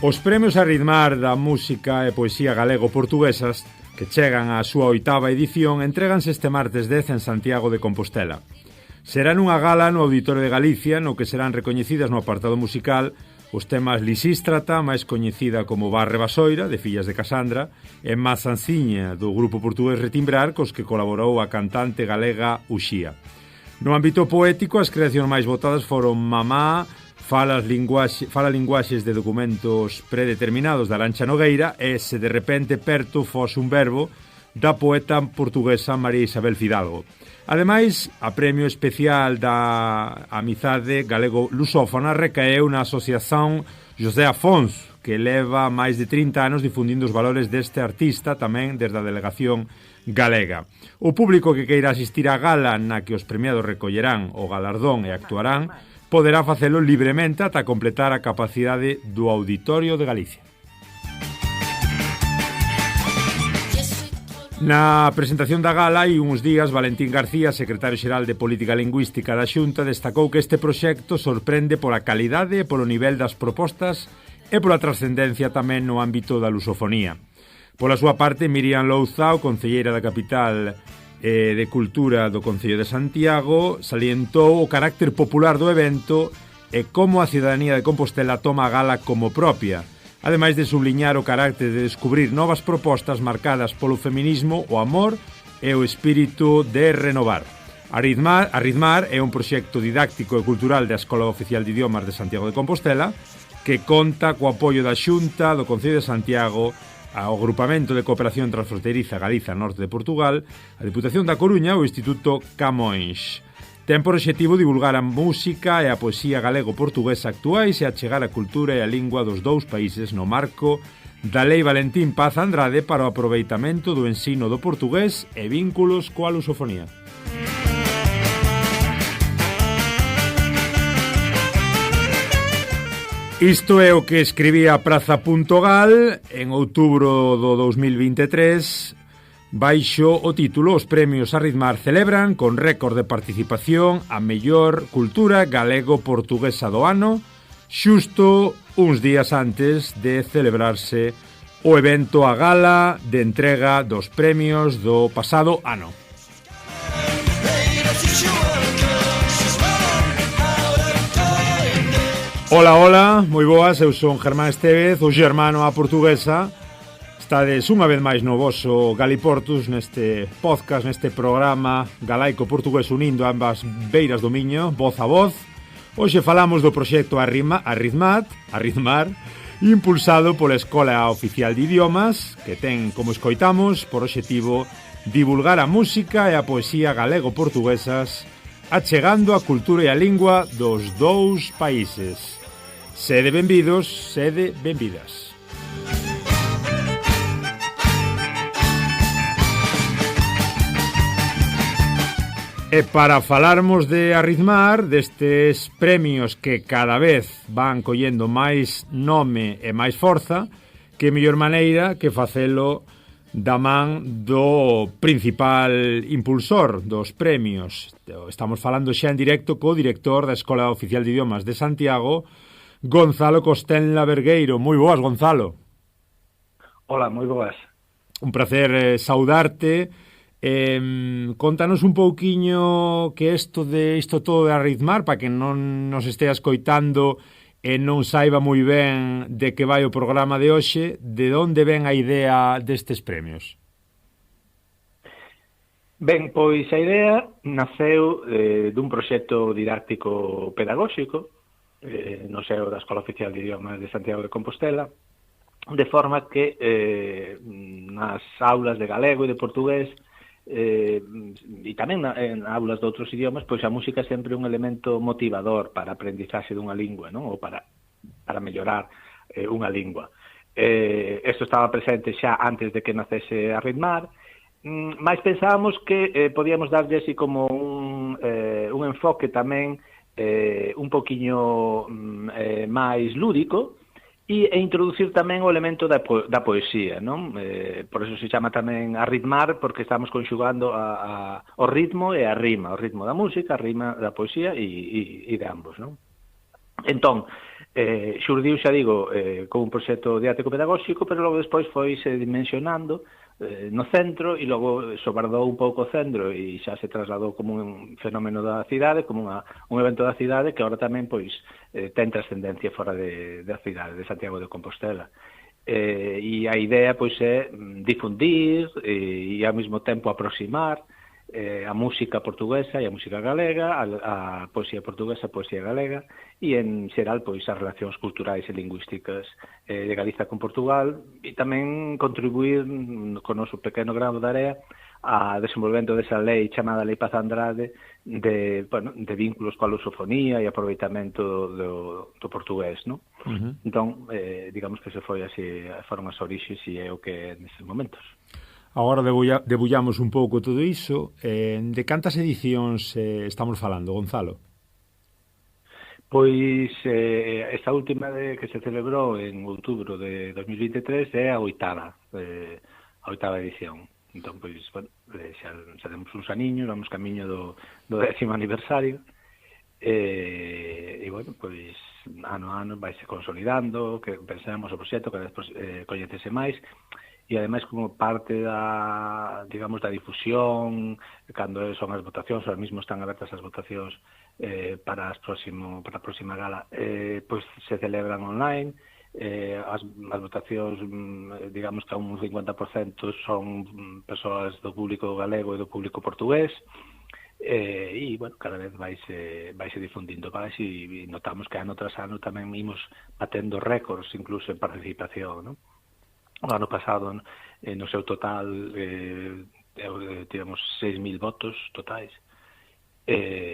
Os premios Arritmar da música e poesía galego-portuguesas, que chegan á súa 8ª edición, entréganse este martes 10 en Santiago de Compostela. Será nunha gala no Auditorio de Galicia, no que serán recoñecidas no apartado musical os temas Lisístrata, máis coñecida como Barre Basoira, de Fillas de Casandra, e Mazansiña, do grupo portugués Retimbrar, cos que colaborou a cantante galega Uxía. No ámbito poético, as creacións máis votadas foron Mamá, Fala linguaxes de documentos predeterminados da Arancha Nogueira e Se de repente perto fose un verbo, da poeta portuguesa María Isabel Fidalgo. Ademais, a premio especial da Amizade Galego-Lusófona recaeu na Asociación José Afonso, que leva máis de 30 anos difundindo os valores deste artista, tamén desde a delegación galega. O público que queira asistir á gala na que os premiados recollerán o galardón e actuarán poderá facelo libremente ata completar a capacidade do Auditorio de Galicia. Na presentación da gala hai uns días, Valentín García, secretario xeral de Política Lingüística da Xunta, destacou que este proxecto sorprende pola calidade e polo nivel das propostas e pola trascendencia tamén no ámbito da lusofonía. Pola súa parte, Miriam Louzao, concelleira da capital de Cultura do Concello de Santiago, salientou o carácter popular do evento e como a cidadanía de Compostela toma a gala como propia, ademais de subliñar o carácter de descubrir novas propostas marcadas polo feminismo, o amor e o espírito de renovar. Arritmar é un proxecto didáctico e cultural da Escola Oficial de Idiomas de Santiago de Compostela que conta co apoio da Xunta do Concello de Santiago, ao Agrupamento de Cooperación Transfronteiriza Galiza Norte de Portugal, a Diputación da Coruña e o Instituto Camões. Ten por obxectivo divulgar a música e a poesía galego-portuguesa actuais e achegar a cultura e a lingua dos dous países no marco da Lei Valentín Paz Andrade para o aproveitamento do ensino do portugués e vínculos coa lusofonía. Isto é o que escribía Praza.gal en outubro do 2023 baixo o título Os premios Arritmar celebran con récord de participación a mellor cultura galego-portuguesa do ano, xusto uns días antes de celebrarse o evento a gala de entrega dos premios do pasado ano. Ola, ola, moi boas, eu son Germán Estevez, o germano a portuguesa. Estades unha vez máis no voso Galiportus, neste podcast, neste programa galaico-portugués unindo ambas beiras do Miño, voz a voz. Hoxe falamos do proxecto Arritmar, impulsado pola Escola Oficial de Idiomas, que ten, como escoitamos, por obxectivo divulgar a música e a poesía galego-portuguesas, achegando a cultura e a lingua dos dous países. Sede benvidos, sede benvidas. E para falarmos de Arritmar, destes premios que cada vez van collendo máis nome e máis forza, que mellor maneira que facelo da man do principal impulsor dos premios. Estamos falando xa en directo co director da Escola Oficial de Idiomas de Santiago, Gonzalo Costenla Vergueiro. Moi boas, Gonzalo. Hola, moi boas. Un placer saudarte. Contanos un pouquiño que isto todo de Arritmar, para que non nos estea escoitando e non saiba moi ben de que vai o programa de hoxe, de onde ven a idea destes premios? Ben, pois a idea naceu dun proxecto didáctico pedagóxico no seo da Escola Oficial de Idiomas de Santiago de Compostela, de forma que nas aulas de galego e de portugués e tamén en aulas de outros idiomas, pois a música é sempre un elemento motivador para a aprendizaxe dunha lingua, non? Ou para mellorar unha lingua. Isto estaba presente xa antes de que nacese Arritmar, mas pensábamos que podíamos darlle así como un enfoque tamén un poquinho máis lúdico e introducir tamén o elemento da poesía, non? Por eso se chama tamén Arritmar, porque estamos conxugando o ritmo e a rima, o ritmo da música, a rima da poesía e de ambos, non? Entón, Xurdiu, xa digo, como un proxecto didáctico-pedagóxico, pero logo despois foise dimensionando no centro e logo sobardou un pouco o centro e xa se trasladou como un fenómeno da cidade, como un evento da cidade que agora tamén pois ten trascendencia fora da cidade de Santiago de Compostela. E a idea pois é difundir e ao mesmo tempo aproximar a música portuguesa e a música galega, a poesía portuguesa, a poesía galega, e en xeral pois as relacións culturais e lingüísticas de Galiza con Portugal, e tamén contribuir con o noso pequeno grano de area a desenvolvemento desa lei chamada Lei Paz Andrade de vínculos coa lusofonía e aproveitamento do portugués, non? Entón, digamos que se foi así, foron as orixes e é o que é nestes momentos. Agora debullamos un pouco todo iso. De cantas edicións estamos falando, Gonzalo? Pois esta última que se celebrou en outubro de 2023 é a oitava edición. Entón, pois, bueno, xa temos uns aniños, vamos camiño do 10º aniversario, e, bueno, pois, ano a ano vaise consolidando, que pensamos o proxecto, que despois coñecese máis, e ademais como parte da, digamos, da difusión, cando son as votacións, ahora mesmo están abertas as votacións para a próxima gala, pois se celebran online. As votacións, digamos que a un 50% son persoas do público galego e do público portugués, e, bueno, cada vez vaise difundindo máis e notamos que ano tras ano tamén imos batendo récords incluso en participación, non? O ano pasado, no seu total, tivemos 6.000 votos totais.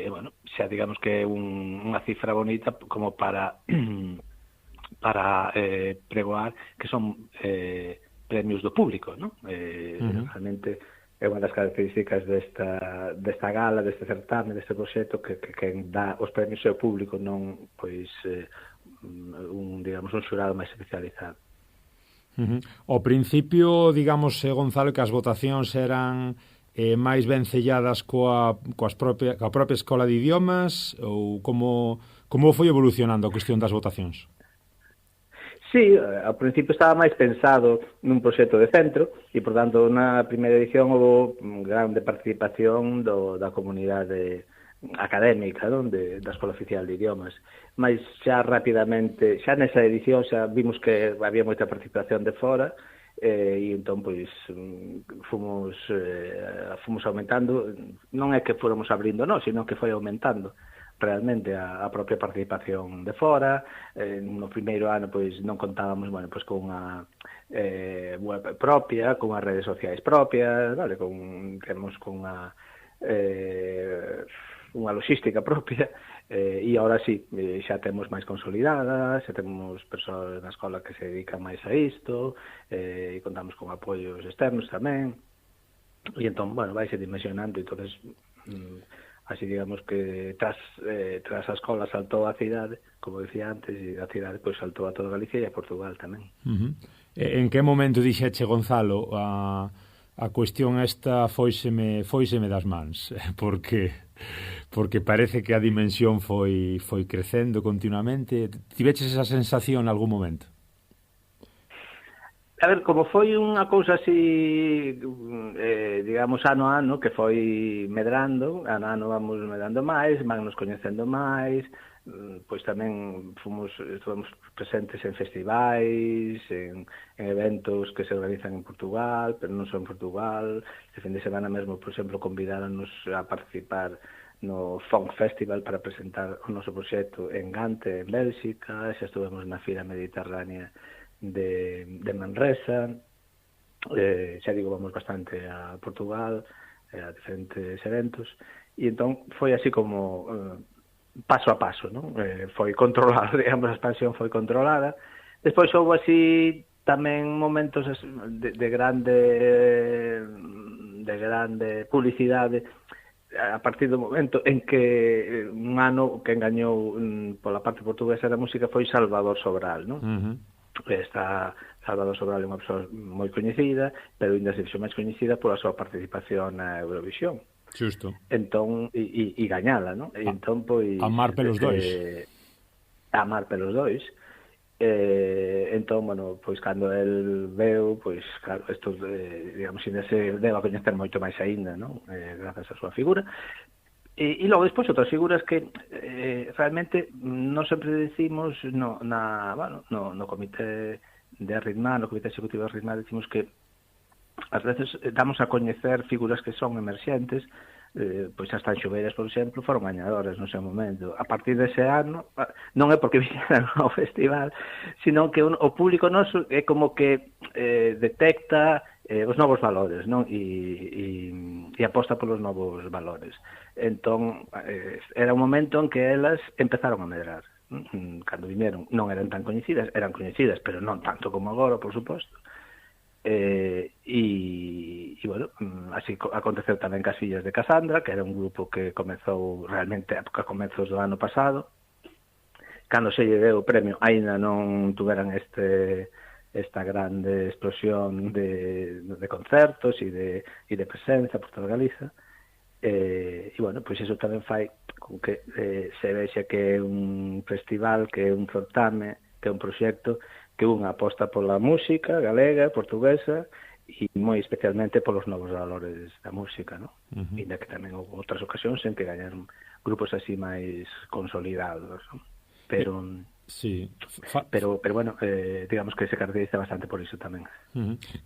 Bueno, xa digamos que é unha cifra bonita como para pregoar que son premios do público, non? Realmente é unha das características desta gala, deste certame, deste proxecto, que dá os premios ao público, non, pois, un xurado máis especializado. Ao principio, digamos, Gonzalo, que as votacións eran máis vencelladas coa propia Escola de Idiomas, ou como foi evolucionando a cuestión das votacións? Sí, ao principio estaba máis pensado nun proxecto de centro e, por tanto, na primeira edición houve grande participación da comunidade académica, non? Da Escola Oficial de Idiomas, mas xa rapidamente, xa nesa edición xa vimos que había moita participación de fora, e entón pois fomos aumentando. Non é que fóramos abrindo, non, sino que foi aumentando realmente a propia participación de fora. No primeiro ano pois non contábamos, bueno, pois con unha web propia, con as redes sociais propias, vale, temos con unha logística propia, e agora sí, xa temos máis consolidadas, xa temos persoas na escola que se dedican máis a isto, e contamos con apoios externos tamén, e entón, bueno, vaise dimensionando, entonces así digamos que tras a escola saltou a cidade, como decía antes, e a cidade pois saltou a toda Galicia e a Portugal tamén. En que momento dixeche, Gonzalo, a cuestión esta foiseme das mans? Porque parece que a dimensión foi crecendo continuamente. Tiveches esa sensación en algún momento? A ver, como foi unha cousa así, digamos, ano a ano, que foi medrando, ano a ano vamos medrando máis, nos coñecendo máis, pois tamén estuvemos presentes en festivais, en eventos que se organizan en Portugal, pero non só en Portugal. Este fin de semana mesmo, por exemplo, convidáronos a participar no Funk Festival para presentar o noso proxecto en Gante, en Bélxica. Xa estuvemos na Fira Mediterránea de Manresa. Xa digo, vamos bastante a Portugal, a diferentes eventos, e entón foi así como paso a paso, non? Foi controlado, digamos, a expansión foi controlada. Despois houve así tamén momentos de grande publicidade a partir do momento en que un ano que engañou pola parte portuguesa da música foi Salvador Sobral, non? Está Salvador Sobral é unha persoa moi coñecida, pero ainda se fixo máis coñecida pola súa participación na Eurovisión. Xusto. Entón, e gañala, non? Entón, pois... A mar pelos dois. amar pelos dois. Entón, bueno, pois cando el veu, pois claro, isto digamos, ainda se debe a coñecer moito máis aínda, non? Grazas á súa figura. E logo despois outras figuras que realmente non sempre decimos no comité de Arritmar, no comité executivo de Arritmar, decimos que ás veces damos a coñecer figuras que son emerxentes, pois as Tanxoveiras, por exemplo, foron gañadoras no seu momento. A partir dese ano, non é porque viñeran ao festival, sino que o público noso é como que detecta os novos valores, non? E aposta polos novos valores. Entón, era un momento en que elas empezaron a medrar. Cando viñeron non eran tan coñecidas, eran coñecidas, pero non tanto como agora, por suposto. E bueno, así aconteceu tamén cas Fillas de Casandra, que era un grupo que comezou realmente a comezos do ano pasado. Cando se lle deu o premio, aínda non tuveran esta grande explosión de concertos e de presenza por toda Galiza. E bueno, pois iso tamén fai con que se vexe que é un festival, que é un certame, que é un proxecto que unha aposta pola música galega, portuguesa e moi especialmente polos novos valores da música, non? Ainda que tamén houve outras ocasións en que gañaron grupos así máis consolidados, non? Pero sí. pero bueno, digamos que se caracteriza bastante por iso tamén.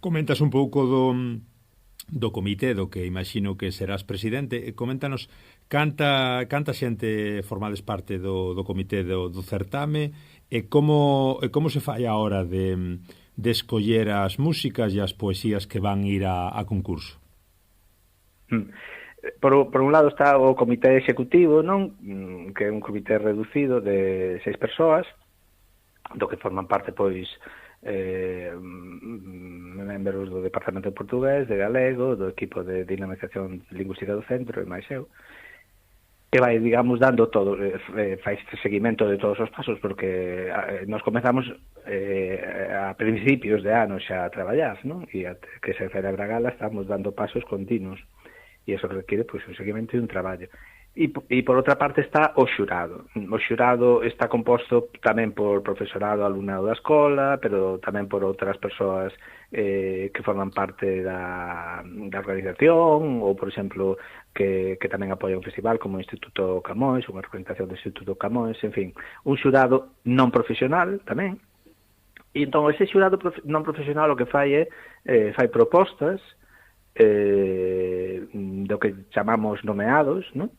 Comentas un pouco do comité do que imagino que serás presidente. Coméntanos canta xente formades parte do comité do certame e como se fai a hora de escoller as músicas e as poesías que van ir a concurso? Por un lado está o comité executivo, non? Que é un comité reducido de 6 persoas, do que forman parte, pois, membros do Departamento de Portugués, de Galego, do equipo de dinamización lingüística do centro e máis eu, que vai, digamos, dando todo, fai seguimento de todos os pasos, porque nos comezamos a principios de ano xa a traballar, non? E até que se celebra a gala estamos dando pasos continuos, e eso requiere, pois, un seguimento e un traballo. E por outra parte está o xurado. O xurado está composto tamén por profesorado, alumnado da escola, pero tamén por outras persoas que forman parte da organización, ou, por exemplo, que tamén apoia un festival como o Instituto Camões, unha organización do Instituto Camões, en fin, un xurado non profesional tamén. E entón ese xurado non profesional o que fai é fai propostas do que chamamos nomeados, non?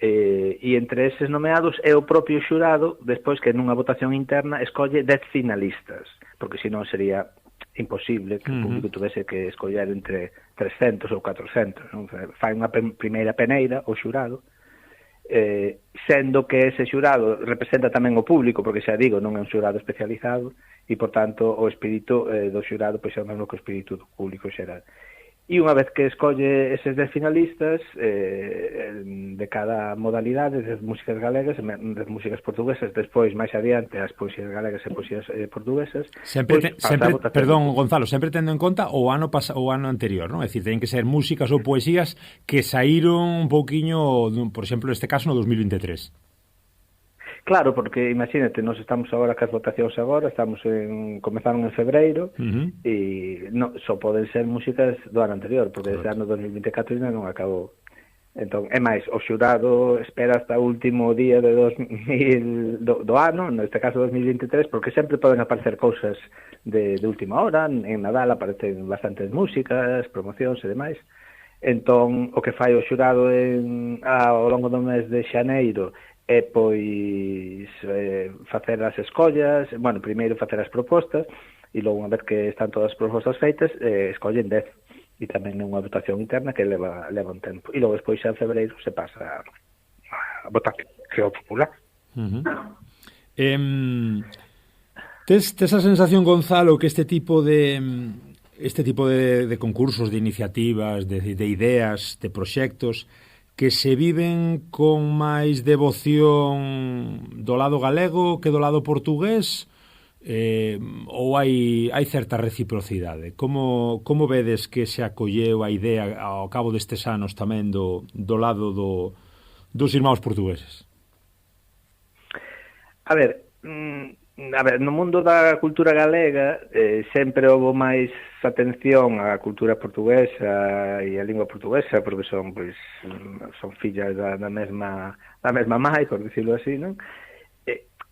E entre eses nomeados é o propio xurado, despois que nunha votación interna escolle 10 finalistas, porque senón sería imposible que o público tuvese que escoller entre 300 ou 400, non? Fai unha primeira peneira o xurado, sendo que ese xurado representa tamén o público, porque xa digo, non é un xurado especializado, e, por tanto, o espírito do xurado pois é o mesmo que o espírito do público xeral. E unha vez que escolle eses 10 finalistas de cada modalidade, de músicas galegas, de músicas portuguesas, despois, máis adiante, as poesías galegas e poesías portuguesas... Perdón, Gonzalo, sempre tendo en conta o ano anterior, non? É dicir, ten que ser músicas ou poesías que saíron un pouquiño, por exemplo, neste caso, no 2023. Claro, porque imagínate, nos estamos agora cas votacións agora, comezaron en febreiro, e só poden ser músicas do ano anterior, porque ese ano 2024 ainda non acabou. Entón, é máis, o xurado espera hasta o último día de do ano, neste caso 2023, porque sempre poden aparecer cousas de última hora. En Nadal aparecen bastantes músicas, promocións e demais. Entón, o que fai o xurado ao longo do mes de xaneiro é, pois, facer as escollas, bueno, primeiro facer as propostas, e logo, unha vez que están todas as propostas feitas, escollen 10, e tamén é unha votación interna que leva un tempo, e logo despois xa en febreiro se pasa a votación popular. Tes a sensación, Gonzalo, que este tipo de concursos, de iniciativas, de ideas, de proxectos, que se viven con máis devoción do lado galego que do lado portugués, ou hai certa reciprocidade? Como vedes que se acolleu a idea ao cabo destes anos tamén do lado dos irmãos portugueses? A ver, A ver, no mundo da cultura galega sempre houve máis atención á cultura portuguesa e á lingua portuguesa, porque son fillas da mesma mãe, por decirlo así, non?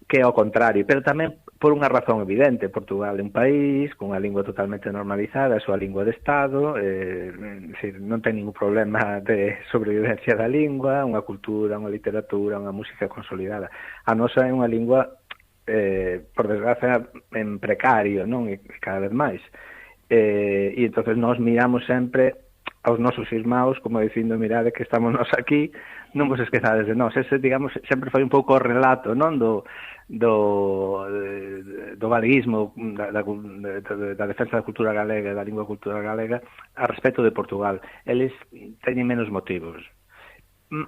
Que ao contrario, pero tamén por unha razón evidente. Portugal é un país con unha lingua totalmente normalizada, a súa lingua de Estado, non ten ningún problema de sobrevivencia da lingua, unha cultura, unha literatura, unha música consolidada. A nosa é unha lingua, por desgracia, en precario, non? E cada vez máis. E entonces nós miramos sempre aos nosos irmãos, como dicindo, mirade que estamos nós aquí, non vos esquezades de nós. Ese, digamos, sempre foi un pouco o relato, non? Do galeguismo, da defensa da cultura galega, da lingua cultura galega, a respecto de Portugal. Eles teñen menos motivos.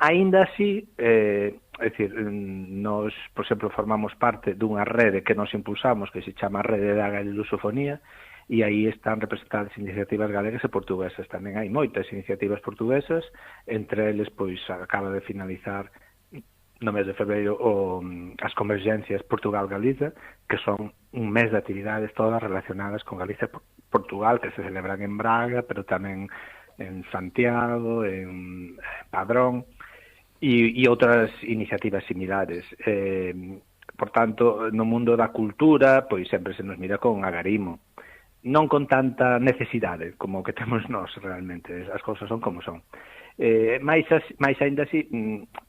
Aínda así, é dicir, nós, por exemplo, formamos parte dunha rede que nos impulsamos, que se chama Rede da Lusofonía, e aí están representadas iniciativas galegas e portuguesas. Tamén hai moitas iniciativas portuguesas, entre eles, pois, acaba de finalizar no mes de febreiro as convergencias Portugal-Galiza, que son un mes de actividades todas relacionadas con Galicia e Portugal, que se celebran en Braga, pero tamén en Santiago, en Padrón, e outras iniciativas similares. Por tanto, no mundo da cultura, pois sempre se nos mira con agarimo, non con tanta necesidade como que temos nós realmente. As cousas son como son. Mais ainda así,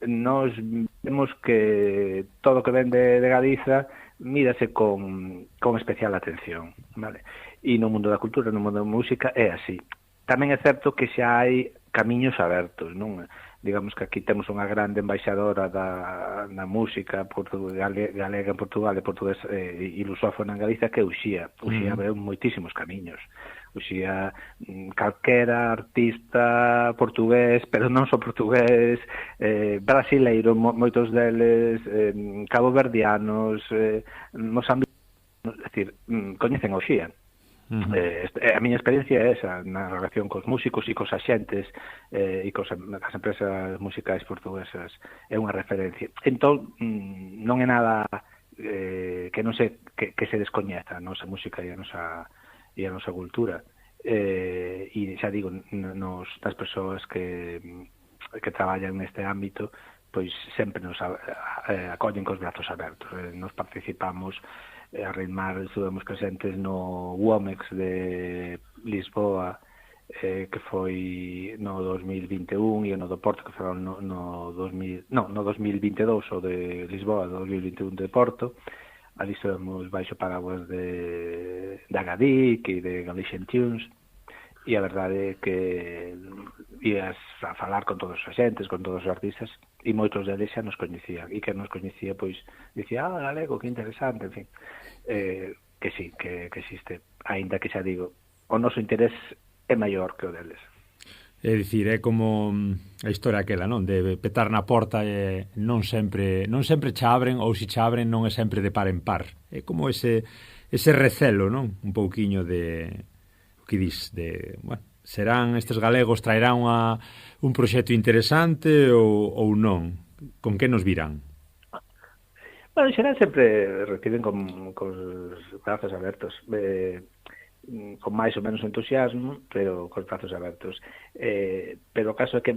nós vemos que todo o que ven de Galiza mírase con especial atención, vale? E no mundo da cultura, no mundo da música, é así. Tamén é certo que xa hai camiños abertos, non? Digamos que aquí temos unha grande embaixadora da música galega en Portugal, de portugués e lusófona en Galicia, que é Uxía. Uxía abriu moitísimos camiños. Uxía, calquera artista portugués, pero non só portugués, brasileiro, moitos deles, caboverdianos, mosambicanos, é dicir, coñecen a Uxía. A miña experiencia é esa, na relación cos músicos e cos axentes e cos empresas musicais portuguesas, é unha referencia. Entón, non é nada que non se descoñeza a nosa música e a nosa cultura, e xa digo, das persoas que traballan neste ámbito, pois sempre nos acollen cos brazos abertos. Nos participamos a Reimar, estuvemos presentes no WOMEX de Lisboa, que foi no 2021, e no do Porto, que foi no 2022, o de Lisboa, no 2021 de Porto. Ali estuvemos baixo paraguas de Agadic e de Galician Tunes, e a verdade é que ías a falar con todos os axentes, con todos os artistas, e moitos deles xa nos coñecían, e que nos coñecía, pois, dicía, galego, que interesante, en fin, que sí, que existe, aínda que xa digo, o noso interés é maior que o deles. É dicir, é como a historia aquela, non? De petar na porta e non sempre xa abren, ou se xa abren non é sempre de par en par. É como ese recelo, non? Un pouquiño de, o que dis, de, bueno, serán estes galegos, traerán un proxecto interesante ou non? Con que nos virán? Bueno, en xeral sempre reciben con os brazos abertos, con máis ou menos entusiasmo, pero cos brazos abertos. Pero o caso é que,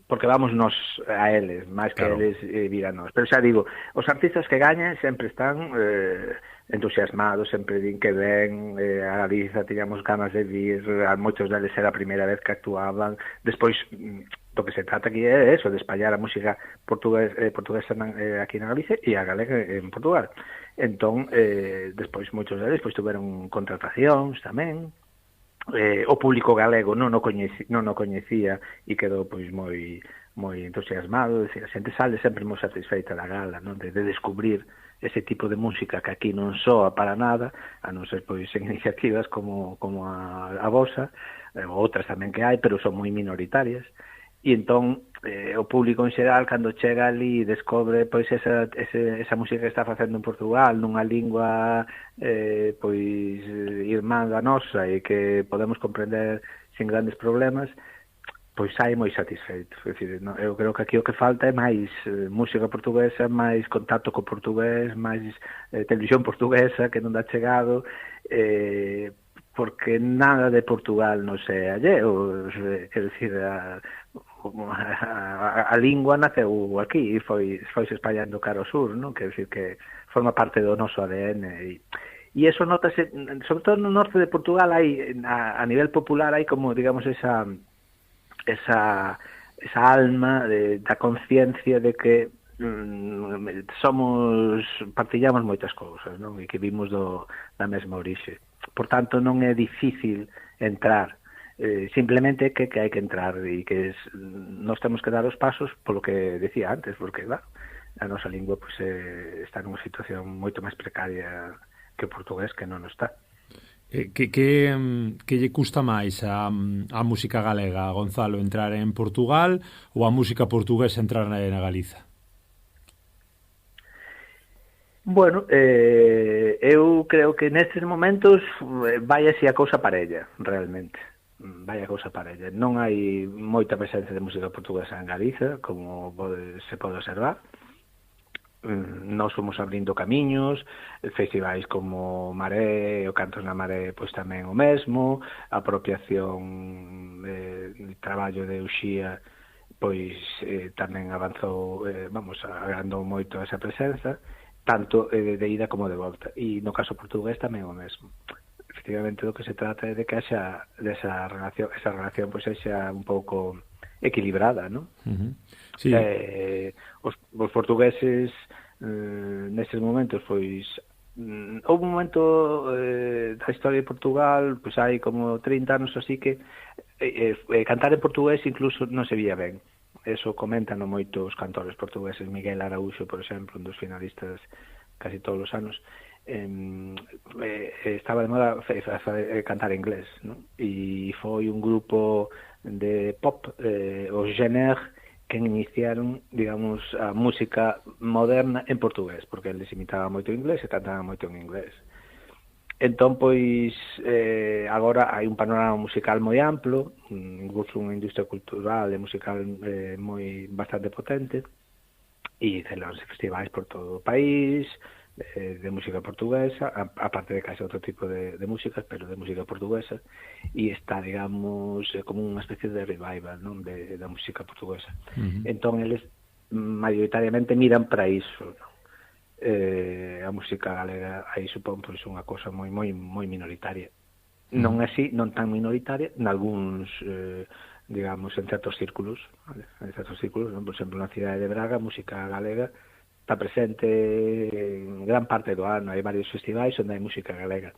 porque vamos nós a eles, máis que eles vir a nós. Pero xa digo, os artistas que gañan sempre están entusiasmados, sempre din que ven, a Galiza tiñamos ganas de vir, a moitos deles era a primeira vez que actuaban. Despois, do que se trata aquí é eso, de espallar a música portuguesa aquí na Galicia e a galega en Portugal. Entón, despois moitos deles tuveron contratacións tamén. O público galego non o coñecía e quedou pois moi entusiasmado. A xente sale sempre moi satisfeita da gala, non? De descubrir ese tipo de música que aquí non soa para nada, a non ser pois en iniciativas como a vosa, outras tamén que hai, pero son moi minoritarias. E entón, o público en xeral, cando chega ali, descobre pois esa música que está facendo en Portugal, nunha lingua pois irmán da nosa e que podemos comprender sin grandes problemas, pois sai moi satisfeito. É dicir, no, eu creo que aquí o que falta é máis música portuguesa, máis contacto co portugués, máis televisión portuguesa que non dá chegado, porque nada de Portugal non sei alleo, quer dicir, a lingua naceu aquí e foi se espallando cara ao sur, non? Quer dicir que forma parte do noso ADN e eso notase, sobre todo no norte de Portugal hai, a nivel popular hai como, digamos, esa alma da conciencia de que partillamos moitas cousas, non? E que vimos da mesma orixe. Por tanto, non é difícil entrar, simplemente que hai que entrar e que nós temos que dar os pasos polo que decía antes, porque claro, a nosa lingua pues, está nunha situación moito máis precaria que o portugués, que non está. Que lle custa máis a música galega, Gonzalo, entrar en Portugal ou a música portuguesa entrar na Galiza? Bueno, eu creo que nestes momentos vai así a cousa parella, realmente. Vai a cousa parella. Non hai moita presencia de música portuguesa en Galiza, como se pode observar. Nós fomos abrindo camiños, festivais como Maré, o Cantos na Maré, pois tamén o mesmo, a apropiación de traballo de Uxía, pois tamén avanzou, agrandou moito esa presenza, tanto de ida como de volta. E no caso portugués tamén o mesmo. Efectivamente, do que se trata é de que esa relación pois sexa un pouco equilibrada, non? Sí. Os portugueses nestes momentos, pois houve un momento da historia de Portugal, pois hai como 30 anos así que cantar en portugués incluso non se vía ben. Eso comentan moitos cantores portugueses. Miguel Araújo, por exemplo, un dos finalistas casi todos os anos, estaba de moda cantar en inglés, non? E foi un grupo de pop, os Jenner, que iniciaron, digamos, a música moderna en portugués, porque eles imitaban moito inglés e cantaban moito en inglés. Entón, pois, agora hai un panorama musical moi amplo, incluso unha industria cultural e musical bastante potente, e celebranse festivais por todo o país, de música portuguesa, aparte de case outro tipo de músicas, pero de música portuguesa, e está, digamos, como unha especie de revival, non, da música portuguesa. Entón, eles maioritariamente miran para iso, non? A música galega aí supón pois unha cosa moi minoritaria. Non así, non tan minoritaria, nalgúns, digamos, en certos círculos, ¿vale? En certos círculos, non? Por exemplo, na cidade de Braga, a música galega está presente en gran parte do ano, hai varios festivais onde hai música galega.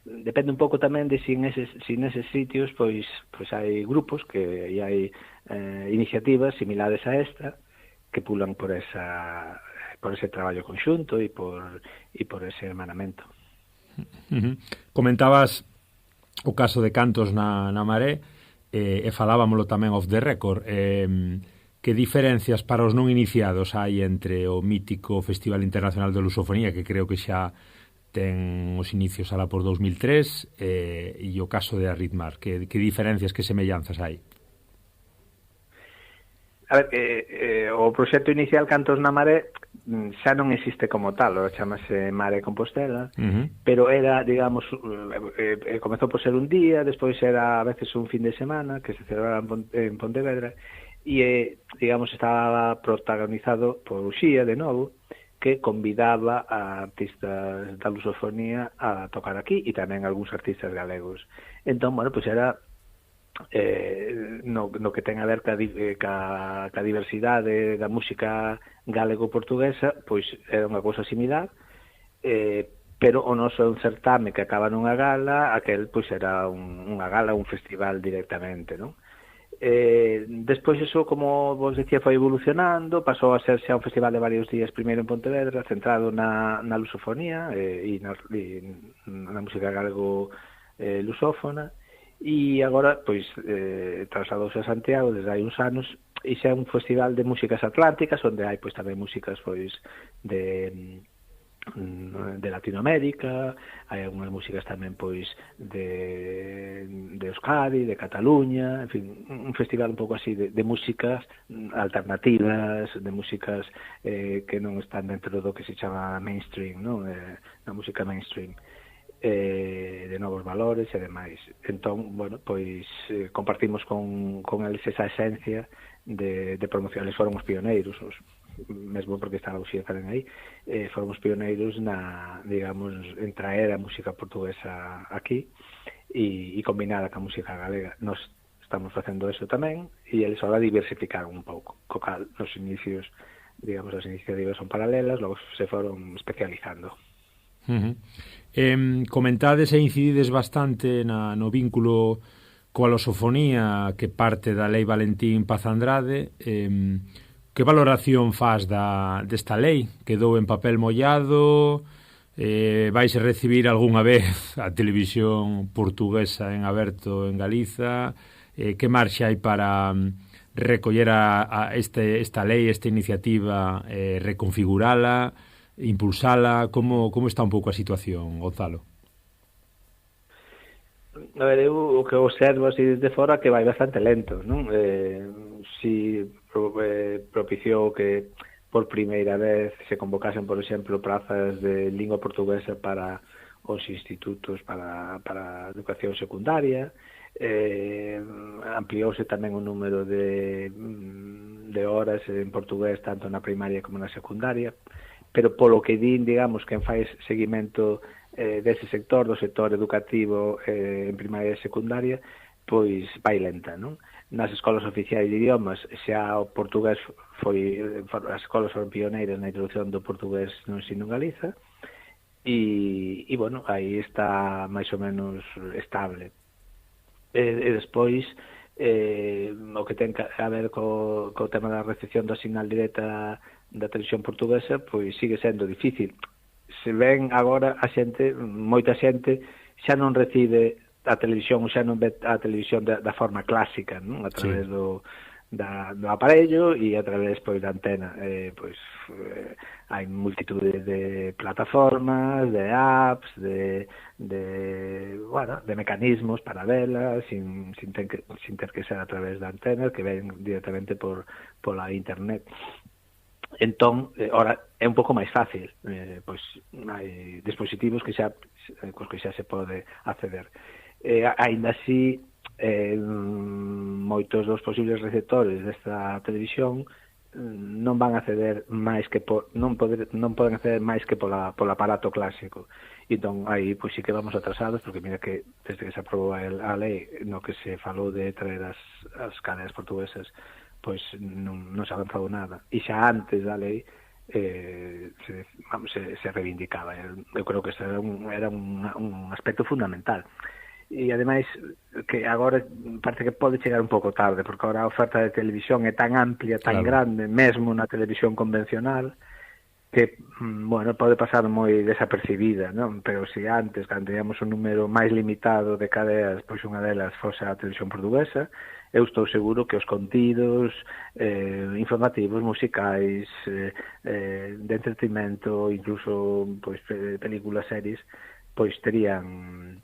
Depende un pouco tamén de si neses sitios pois hai grupos que hai iniciativas similares a esta que pulan por ese traballo conxunto e por ese hermanamento. Comentabas o caso de Cantos na Maré e falábamolo tamén off the record. Que diferencias para os non iniciados hai entre o mítico Festival Internacional de Lusofonía, que creo que xa ten os inicios alá por 2003, e o caso de Arritmar? Que diferencias, que semellanzas hai? A ver, o proxecto inicial Cantos na Maré xa non existe como tal, o chamase Mare Compostela, pero era, digamos, comezou por ser un día, despois era a veces un fin de semana que se celebraba en Pontevedra, e, digamos, estaba protagonizado por Uxía, de novo, que convidaba a artistas da lusofonía a tocar aquí e tamén algúns artistas galegos. Entón, bueno, pois era no que ten a ver ca diversidade da música galego-portuguesa, pois era unha cousa similar, pero o noso é un certame que acaba nunha gala, aquel pois era unha gala, un festival directamente, non? Despois eso, como vos decía, foi evolucionando, pasou a ser xa un festival de varios días, primeiro en Pontevedra, centrado na lusofonía e na música galego lusófona, e agora pois trasladouse a Santiago desde hai uns anos e xa é un festival de músicas atlánticas onde hai pois tamén músicas pois de de Latinoamérica, hai algunhas músicas tamén pois de Euskadi, de Cataluña, en fin, un festival un pouco así de músicas alternativas, de músicas que non están dentro do que se chama mainstream, non? A música mainstream, de novos valores e demais. Entón, bueno, pois compartimos con eles esa esencia de promoción. Eles foron os pioneiros, mesmo porque está a Uxía tamén aí, foron os pioneiros digamos, en traer a música portuguesa aquí e combinada ca música galega. Nos estamos facendo eso tamén e eles ahora diversificaron un pouco, co cal nos inicios, digamos, as iniciativas son paralelas, logo se foron especializando. Comentades e incidides bastante no vínculo coa losofonía que parte da Lei Valentín Paz Andrade. Que valoración faz desta lei? Quedou en papel mollado? Vais recibir algunha vez a televisión portuguesa en aberto en Galiza? Que marxe hai para recoller esta lei, esta iniciativa, reconfigurala, impulsala? Como está un pouco a situación, Gonzalo? A ver, eu o que observo así desde fora que vai bastante lento, non? Si propiciou que por primeira vez se convocasen, por exemplo, plazas de lingua portuguesa para os institutos para a educación secundaria, ampliouse tamén o número de horas en portugués tanto na primaria como na secundaria, pero polo que din, digamos, quen fai seguimento dese sector, do sector educativo en primaria e secundaria, pois vai lenta, non? Nas escolas oficiais de idiomas xa o portugués as escolas foron pioneiras na introducción do portugués no ensino en Galiza e bueno, aí está máis ou menos estable. E despois o que ten a ver co tema da recepción da sinal directa da televisión portuguesa, pois sigue sendo difícil. Se ven agora a xente, moita xente xa non recibe a televisión, xa non ve a televisión da forma clásica, non? A través do aparello e a través pois da antena. Hai multitude de plataformas, de apps, de mecanismos para velas sin ter que ser a través da antena, que ven directamente pola internet. Entón, ora é un pouco máis fácil, pois hai dispositivos cos que xa se pode acceder. Aínda así, moitos dos posibles receptores desta televisión non van a acceder máis que non poden acceder máis que polo aparato clásico. Entón, aí pois sí que vamos atrasados, porque mira que desde que se aprobou a lei no que se falou de traer as cadenas portuguesas, pois non se avanzou nada. E xa antes da lei se reivindicaba. Eu creo que era un aspecto fundamental. E ademais que agora parece que pode chegar un pouco tarde, porque agora a oferta de televisión é tan amplia, tan grande, mesmo na televisión convencional, que, bueno, pode pasar moi desapercibida, non? Pero se antes, cando teníamos un número máis limitado de cadeas, pois unha delas fose a televisión portuguesa, eu estou seguro que os contidos informativos, musicais, de entretenimento, incluso pois películas, series, pois terían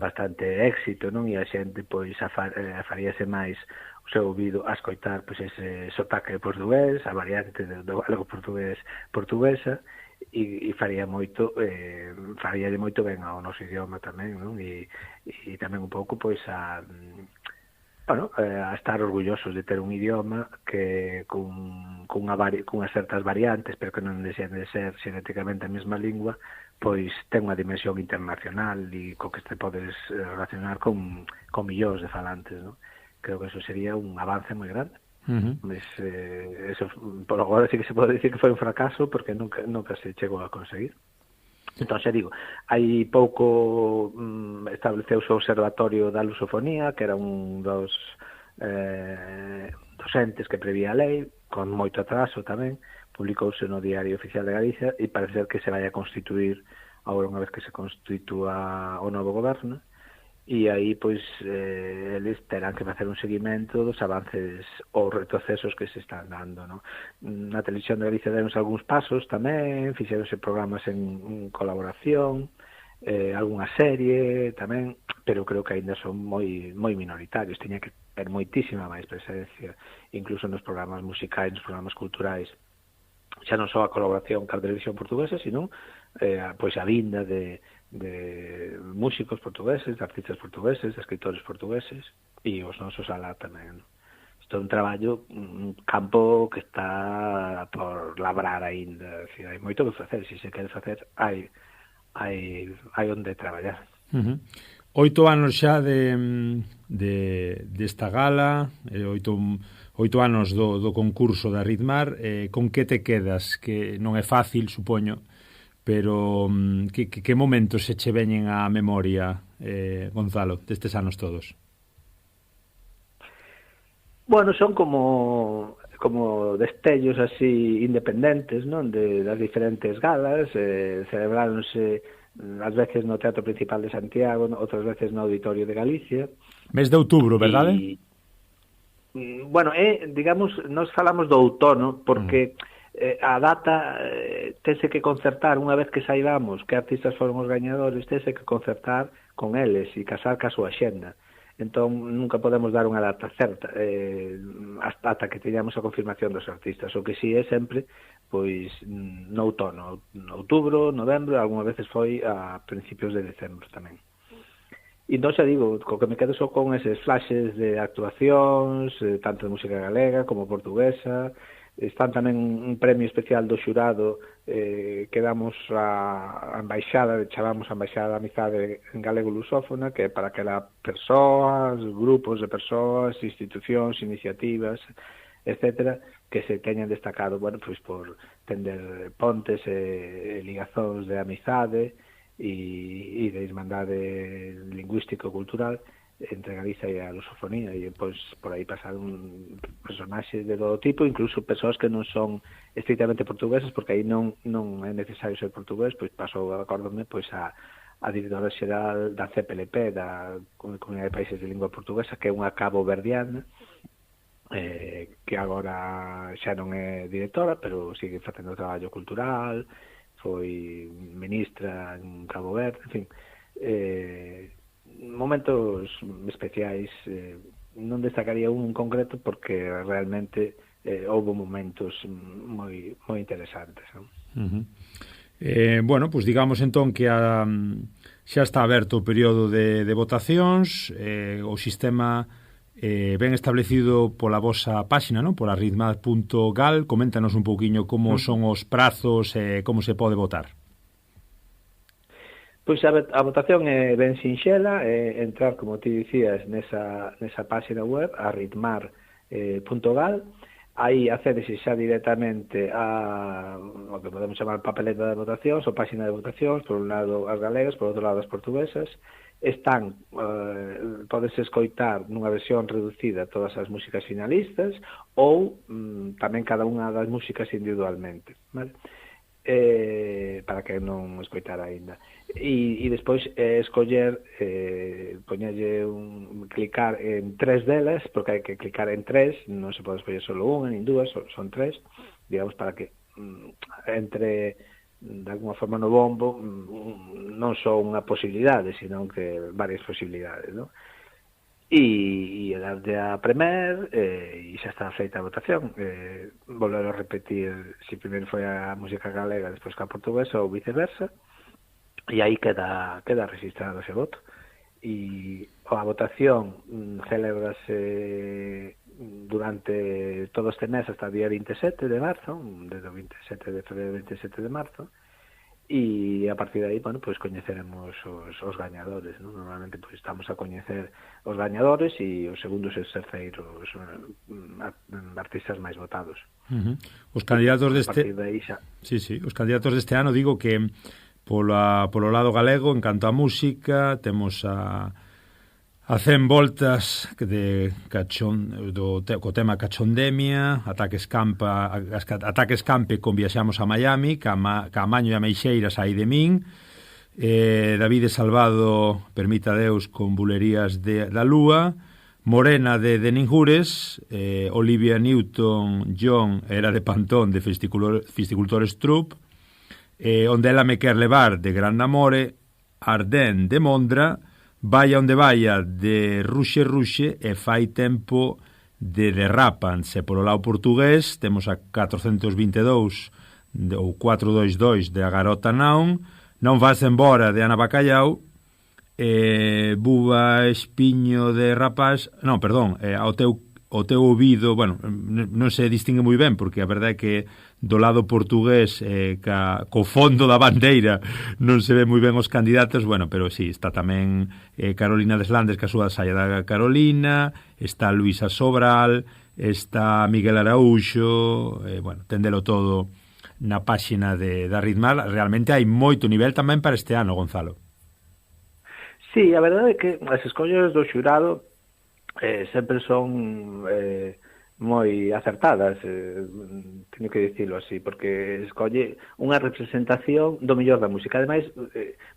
bastante éxito, non? E a xente pois faríase máis o seu ouvido a escoitar pois ese sotaque portugués, a variante do galego portuguesa, e faríalle moito ben ao noso idioma tamén, non? E tamén un pouco pois a estar orgullosos de ter un idioma que cunhas certas variantes, pero que non deixen de ser xenéticamente a mesma lingua, pois ten unha dimensión internacional e co que te podes relacionar con millóns de falantes, non? Creo que eso sería un avance moi grande. Eso, por agora sí que se pode dicir que foi un fracaso, porque nunca se chegou a conseguir. Entón, xa digo, hai pouco estableceuse o Observatorio da Lusofonía, que era un dos entes que prevía a lei, con moito atraso tamén, publicouse no Diario Oficial de Galicia, e parece ser que se vai a constituir agora unha vez que se constitúa o novo goberno, e aí pois eles terán que facer un seguimento dos avances ou retrocesos que se están dando, no? Na Televisión de Galicia deronse algúns pasos tamén, fixeronse programas en colaboración, algunha serie tamén, pero creo que aínda son moi minoritarios. Tiña que ter moitísima máis presencia, incluso nos programas musicais, nos programas culturais, xa non só a colaboración ca Televisión Portuguesa, sino pois a vinda de músicos portugueses, de artistas portugueses, de escritores portugueses, e os nosos alá tamén. Isto é un traballo, un campo que está por labrar aínda, hai moito que facer, se se quere facer, hai onde traballar. 8 anos xa desta gala, 8 anos do concurso da Ritmar, con que te quedas? Que non é fácil, supoño, pero que momentos se che veñen á memoria, Gonzalo, destes anos todos? Bueno, son como destellos así independentes, non? Das diferentes galas, celebráronse ás veces no Teatro Principal de Santiago, outras veces no Auditorio de Galicia. Mes de outubro, verdade? Bueno, digamos, nós falamos do outono, porque a data tense que concertar, unha vez que saibamos que artistas foron os gañadores, tense que concertar con eles e casar ca súa xenda. Entón, nunca podemos dar unha data certa hasta que teñamos a confirmación dos artistas. O que si é sempre, pois, no outono, no outubro, novembro, algunhas veces foi a principios de decembro tamén. E entón xa digo, co que me quedo só con eses flashes de actuacións, tanto de música galega como portuguesa. Están tamén un premio especial do xurado que damos a embaixada, chamamos a embaixada da amizade en galego lusófona, que é para que las persoas, grupos de persoas, institucións, iniciativas, etcétera, que se teñan destacado, bueno, pois por tender pontes e ligazóns de amizade e de irmandade lingüístico-cultural entre Galicia e a lusofonía, e pois por aí pasaron personaxes de todo tipo, incluso persoas que non son estrictamente portugueses, porque aí non é necesario ser portugués. Pois pasou, acórdome, pois a directora xeral da CPLP, da Comunidade de Países de Lingua Portuguesa, que é unha cabo-verdiana, que agora xa non é directora, pero sigue facendo traballo cultural, foi ministra en Cabo Verde, en fin, momentos especiais. Non destacaría un en concreto porque realmente houve momentos moi interesantes, non? Bueno, pois digamos entón que xa está aberto o período de votacións, o sistema ben establecido pola vosa páxina, non? Pola ritmar.gal. Coméntanos un pouquiño como son os prazos e como se pode votar. Pois a votación é ben sinxela, entrar, como ti dicías, nesa página web, a ritmar.gal. Aí accédese xa directamente a o que podemos chamar papeleta de votacións ou página de votacións, por un lado as galegas, por outro lado as portuguesas. Están, podes escoitar nunha versión reducida todas as músicas finalistas ou tamén cada unha das músicas individualmente, vale? Para que non escoitara aínda. E despois escoller, poñerlle clicar en 3 delas, porque hai que clicar en 3, non se pode escoller solo unha, nin dúas, son 3, digamos, para que entre de alguma forma no bombo non só unha posibilidade, sino que varias posibilidades, non? E darlle a Premier e xa está feita a votación. Volver a repetir se primeiro foi a música galega, despois que a portuguesa ou viceversa, e aí queda registrado ese voto. E a votación celebrase durante todo este mes hasta o día 27 de marzo, desde o 27 de febrero ao 27 de marzo, e a partir de aí, bueno, pois coñeceremos os gañadores, non? Normalmente pois estamos a coñecer os gañadores e os segundos e os terceiros artistas máis votados. Os candidatos deste os candidatos deste ano, digo que polo lado galego, en canto a música, temos a 100 voltas co tema Cachondemia, Ataques Campe con Viaxamos a Miami, ca Maño e a Meixeiras aí de min, David Salvado, Permita Deus, con Bulerías da Lúa, Morena de Ninjures, Olivia Newton-John era de Pantón, de Fisticultores Troupe, Onde ela me quer levar, de Gran Amore, Ardén, de Mondra, Vaya onde vaya, de Ruxe, e Fai tempo, de Derrapanse. Por o lado portugués temos a 422 ou 422 de A Garota Naun, Non vas embora, de Ana Bacallau, Buba Espiño de Rapaz, non, perdón, o teu ouvido, bueno, non se distingue moi ben, porque a verdade é que do lado portugués, co fondo da bandeira, non se ve moi ben os candidatos, bueno, pero sí, está tamén Carolina Deslandes, que a súa saia da Carolina, está Luisa Sobral, está Miguel Araúxo, bueno, tendelo todo na páxina da Ritmal. Realmente hai moito nivel tamén para este ano, Gonzalo. Sí, a verdade é que as escollas do xurado sempre son moi acertadas, teño que dicilo así, porque escolle unha representación do mellor da música. Ademais,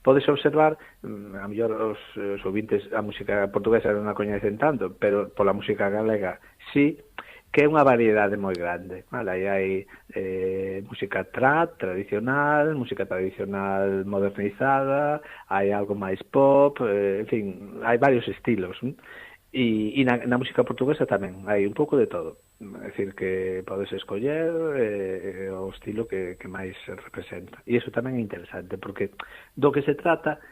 podes observar, a mellor os ouvintes a música portuguesa non a coñecen tanto, pero pola música galega sí, que é unha variedade moi grande. Vale? Hai música trad tradicional, música tradicional modernizada, hai algo máis pop, en fin, hai varios estilos. E na música portuguesa tamén hai un pouco de todo. É dicir, que podes escoller o estilo que máis representa. E iso tamén é interesante, porque do que se trata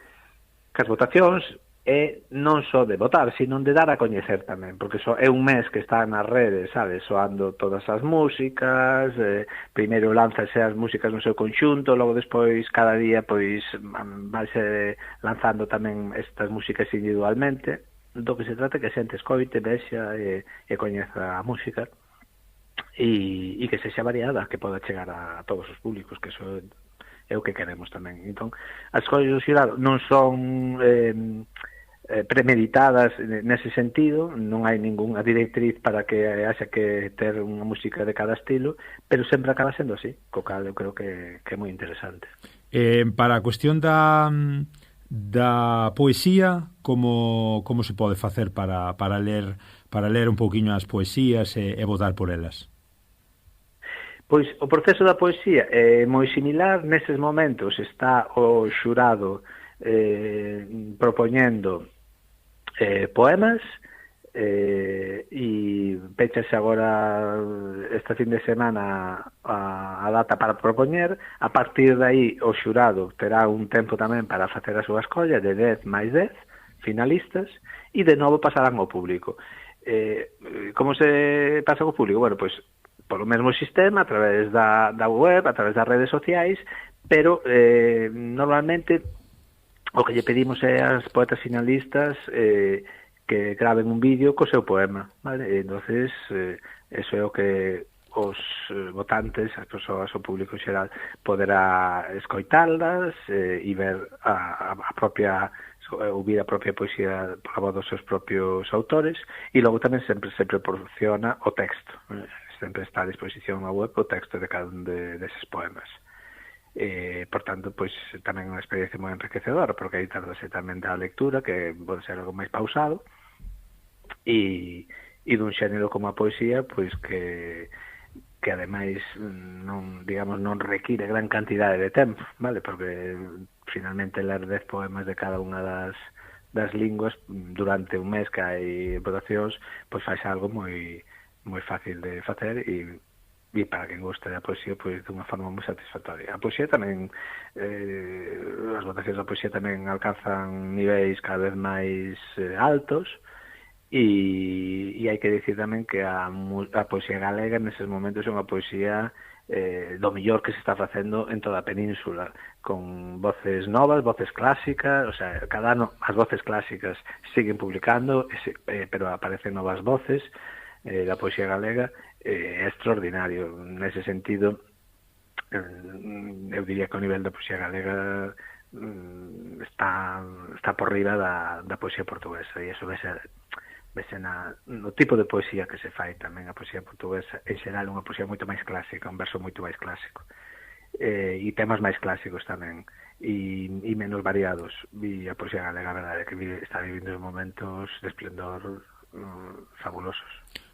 que as votacións é non só de votar, sino de dar a coñecer tamén, porque é un mes que está nas redes, sabes, soando todas as músicas, primeiro lánzase as músicas no seu conxunto, logo despois cada día pois vanse lanzando tamén estas músicas individualmente. Do que se trata que a xente escoite, vexa e coñeza a música e que sexa variada, que poda chegar a todos os públicos, que eso é o que queremos tamén. Entón, as escollas do xurado non son premeditadas nese sentido, non hai ningunha directriz para que haxa que ter unha música de cada estilo, pero sempre acaba sendo así, co cal eu creo que é moi interesante. Para a cuestión da poesía, como se pode facer para ler un pouquiño as poesías e votar por elas? Pois o proceso da poesía é moi similar. Neses momentos está o xurado propoñendo poemas, e pechase agora esta fin de semana a data para propoñer. A partir de aí o xurado terá un tempo tamén para facer a súa escolla de 10 máis 10 finalistas, e de novo pasarán ao público. Como se pasa ao público? Bueno, pois polo mesmo sistema, a través da web, a través das redes sociais, pero normalmente o que lle pedimos é aos poetas finalistas que graven un vídeo co seu poema, vale? Entonces, eso é o que os votantes, as persoas, o público en xeral, poderá escoitarlas e ver a propia, ouvir a propia poesía pola voz dos seus propios autores, e logo tamén sempre se proporciona o texto, sempre está a disposición na web o texto de cada un deses poemas. Por tanto, pois tamén é unha experiencia moi enriquecedora, porque aí tardase tamén da lectura, que pode ser algo máis pausado, e dun xénero como a poesía, pois que ademais non require gran cantidade de tempo, vale? Porque finalmente ler 10 poemas de cada unha das linguas durante un mes que hai votacións, pois faz algo moi fácil de facer e para quen goste da poesía, pois dunha forma moi satisfactoria. A poesía tamén, as votacións da poesía tamén alcanzan niveis cada vez máis altos, e hai que dicir tamén que a poesía galega neses momentos é unha poesía do mellor que se está facendo en toda a península, con voces novas, voces clásicas, o sea, cada ano as voces clásicas siguen publicando, pero aparecen novas voces da poesía galega. É extraordinario. Nese sentido, eu diría que o nivel da poesía galega está por riba da poesía portuguesa, e iso vese no tipo de poesía que se fai tamén. A poesía portuguesa en xeral é unha poesía moito máis clásica, un verso moito máis clásico, e temas máis clásicos tamén, e menos variados. E a poesía galega, a verdade, que está vivindo momentos de esplendor fabulosos.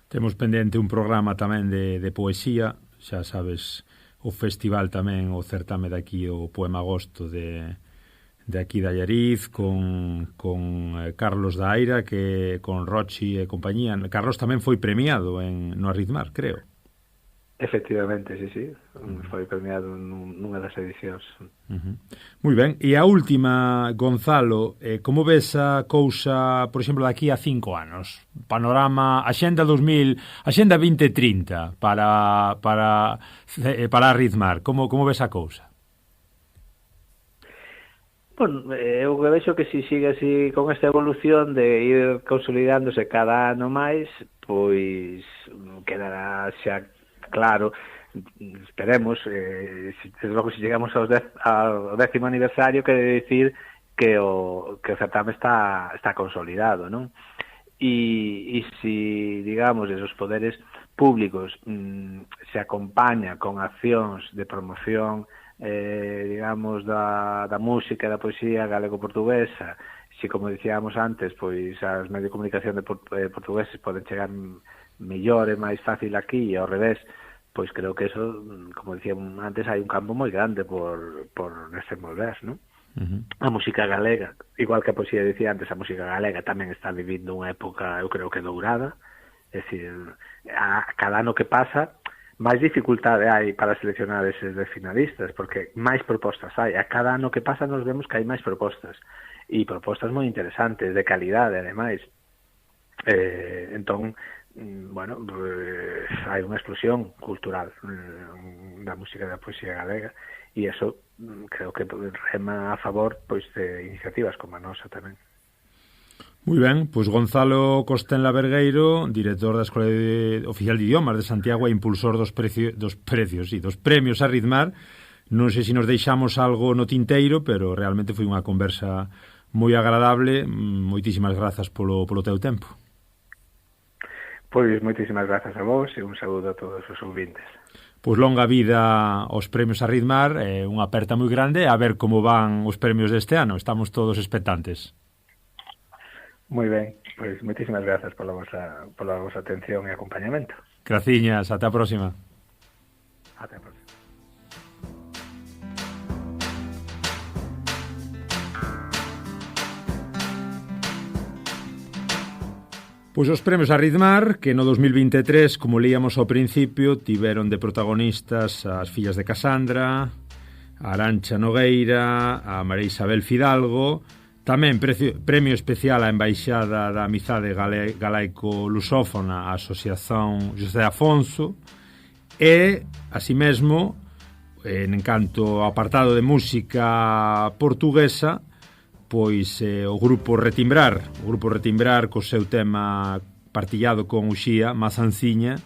Temos pendente un programa tamén de poesía, xa sabes, o festival tamén, o certame daqui, o Poema Agosto de aquí da Allariz, con Carlos da Aira, que con Rochi e compañía. Carlos tamén foi premiado no Arritmar, creo. Efectivamente, sí. Foi premiado nunha das edicións. Moi ben. E a última, Gonzalo, como ves a cousa, por exemplo, daqui a 5 anos? Panorama, Axenda 2030 para Arritmar. Como ves a cousa? Bueno, eu vexo que se sigue así con esta evolución de ir consolidándose cada ano máis, pois quedará xa claro, esperemos, desde logo se chegamos ao 10º aniversario, quere dicir que o certame está consolidado, non? E se, digamos, esos poderes públicos se acompaña con accións de promoción, digamos, da música e da poesía galego-portuguesa, se, como dicíamos antes, pois as medios de comunicación portugueses poden chegar mellor e máis fácil aquí, e ao revés, pois creo que eso, como dicíamos antes, hai un campo moi grande por desenvolver, non? A música galega, igual que a poesía dicía antes, a música galega tamén está vivindo unha época, eu creo que dourada, é dicir, a cada ano que pasa, máis dificultade hai para seleccionar eses finalistas, porque máis propostas hai. A cada ano que pasa nos vemos que hai máis propostas, e propostas moi interesantes, de calidade, ademais. Entón, bueno, hai unha explosión cultural da música e da poesía galega, e eso creo que rema a favor, pois, de iniciativas como a nosa tamén. Moi ben, pois Gonzalo Costenla Vergueiro, director da Escola Oficial de Idiomas de Santiago e impulsor dos premios Arritmar. Non sei se nos deixamos algo no tinteiro, pero realmente foi unha conversa moi agradable. Moitísimas grazas polo teu tempo. Pois moitísimas grazas a vos e un saúdo a todos os ouvintes. Pois longa vida aos premios Arritmar, unha aperta moi grande, a ver como van os premios deste ano. Estamos todos expectantes. Moi ben, pois moitísimas grazas pola vosa atención e acompañamento. Graciñas, ata a próxima. Ata a próxima. Pois os premios Arritmar, que no 2023, como leíamos ao principio, tiveron de protagonistas as fillas de Casandra, a Arancha Nogueira, a María Isabel Fidalgo, tamén premio especial á Embaixada da Amizade Galaico-Lusófona, a Asociación José Afonso, e, así mesmo, en canto ao apartado de música portuguesa, pois o grupo Retimbrar co seu tema partillado con Uxía, Mazanciña,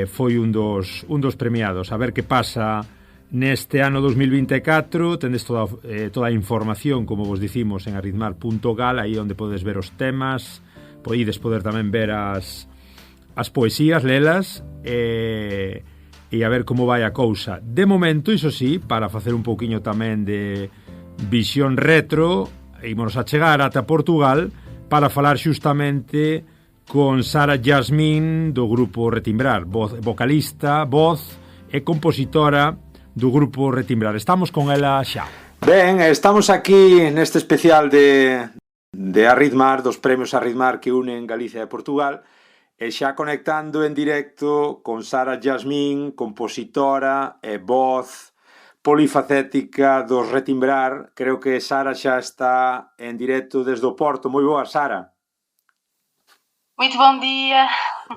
foi un dos premiados. A ver que pasa neste ano 2024. Tendes toda a información, como vos dicimos, en arritmar.gal, aí onde podes ver os temas, podes tamén ver as poesías, lelas, e a ver como vai a cousa. De momento, iso sí, para facer un pouquiño tamén de visión retro, ímonos a chegar ata Portugal para falar xustamente con Sara Yasmín do grupo Retimbrar, vocalista, voz e compositora do grupo Retimbrar. Estamos con ela xa. Ben, estamos aquí neste especial de Arritmar, dos premios Arritmar que unen Galicia e Portugal, e xa conectando en directo con Sara Yasmín, compositora e voz polifacética dos Retimbrar. Creo que Sara xa está en directo desde o Porto. Moi boa, Sara. Muito bom dia.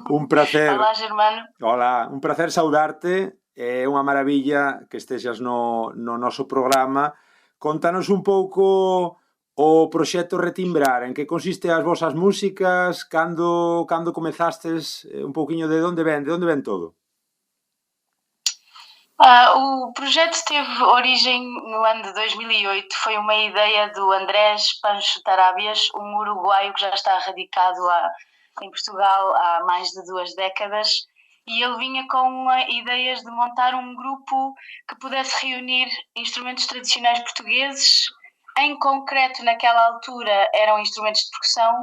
Un placer. Olá, Germano. Hola, un placer saudarte. É unha maravilla que estexas no noso programa. Contanos un pouco o proxecto Retimbrar, en que consiste as vosas músicas, cando comezastes, un pouquiño de onde ven todo? O projeto teve origem no ano de 2008, foi uma ideia do Andrés Pancho Tarabias, um uruguaio que já está radicado em Portugal há mais de 2 décadas e ele vinha com ideias de montar um grupo que pudesse reunir instrumentos tradicionais portugueses. Em concreto, naquela altura, eram instrumentos de percussão,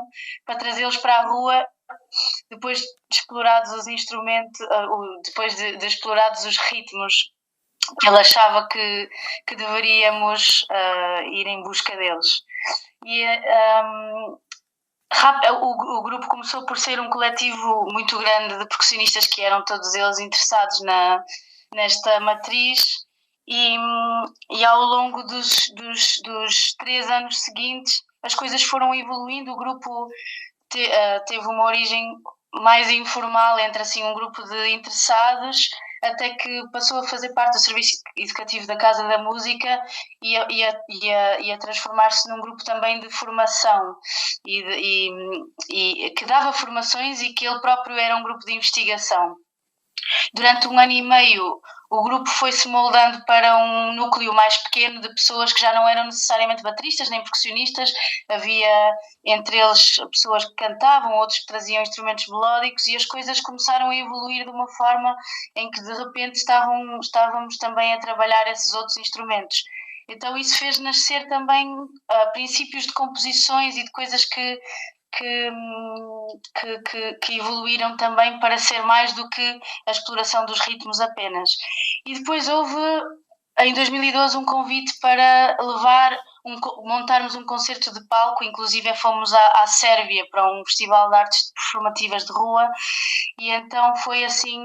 para trazê-los para a rua, depois de explorados os instrumentos, depois de explorados os ritmos, ele achava que deveríamos ir em busca deles. E o grupo começou por ser um coletivo muito grande de percussionistas que eram todos eles interessados nesta matriz, e ao longo dos 3 anos seguintes as coisas foram evoluindo. O grupo teve uma origem mais informal, entre assim um grupo de interessados, até que passou a fazer parte do serviço educativo da Casa da Música e a transformar-se num grupo também de formação e que dava formações, e que ele próprio era um grupo de investigação. Durante 1 ano e meio o grupo foi-se moldando para um núcleo mais pequeno de pessoas que já não eram necessariamente bateristas nem percussionistas. Havia entre eles pessoas que cantavam, outros que traziam instrumentos melódicos, e as coisas começaram a evoluir de uma forma em que de repente estávamos também a trabalhar esses outros instrumentos. Então isso fez nascer também princípios de composições e de coisas que evoluíram também para ser mais do que a exploração dos ritmos apenas. E depois houve, em 2012, um convite para montarmos um concerto de palco. Inclusive fomos à Sérvia para um festival de artes performativas de rua, e então foi assim,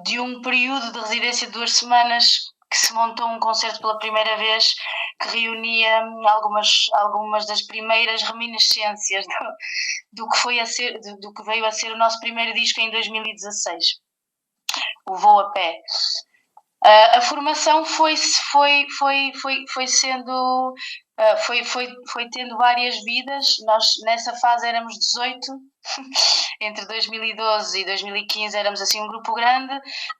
de um período de residência de 2 semanas, que se montou um concerto pela primeira vez, que reunia algumas das primeiras reminiscências do que veio a ser o nosso primeiro disco em 2016, o Voo a Pé. A formação foi tendo várias vidas. Nós nessa fase éramos 18, entre 2012 e 2015 éramos assim um grupo grande.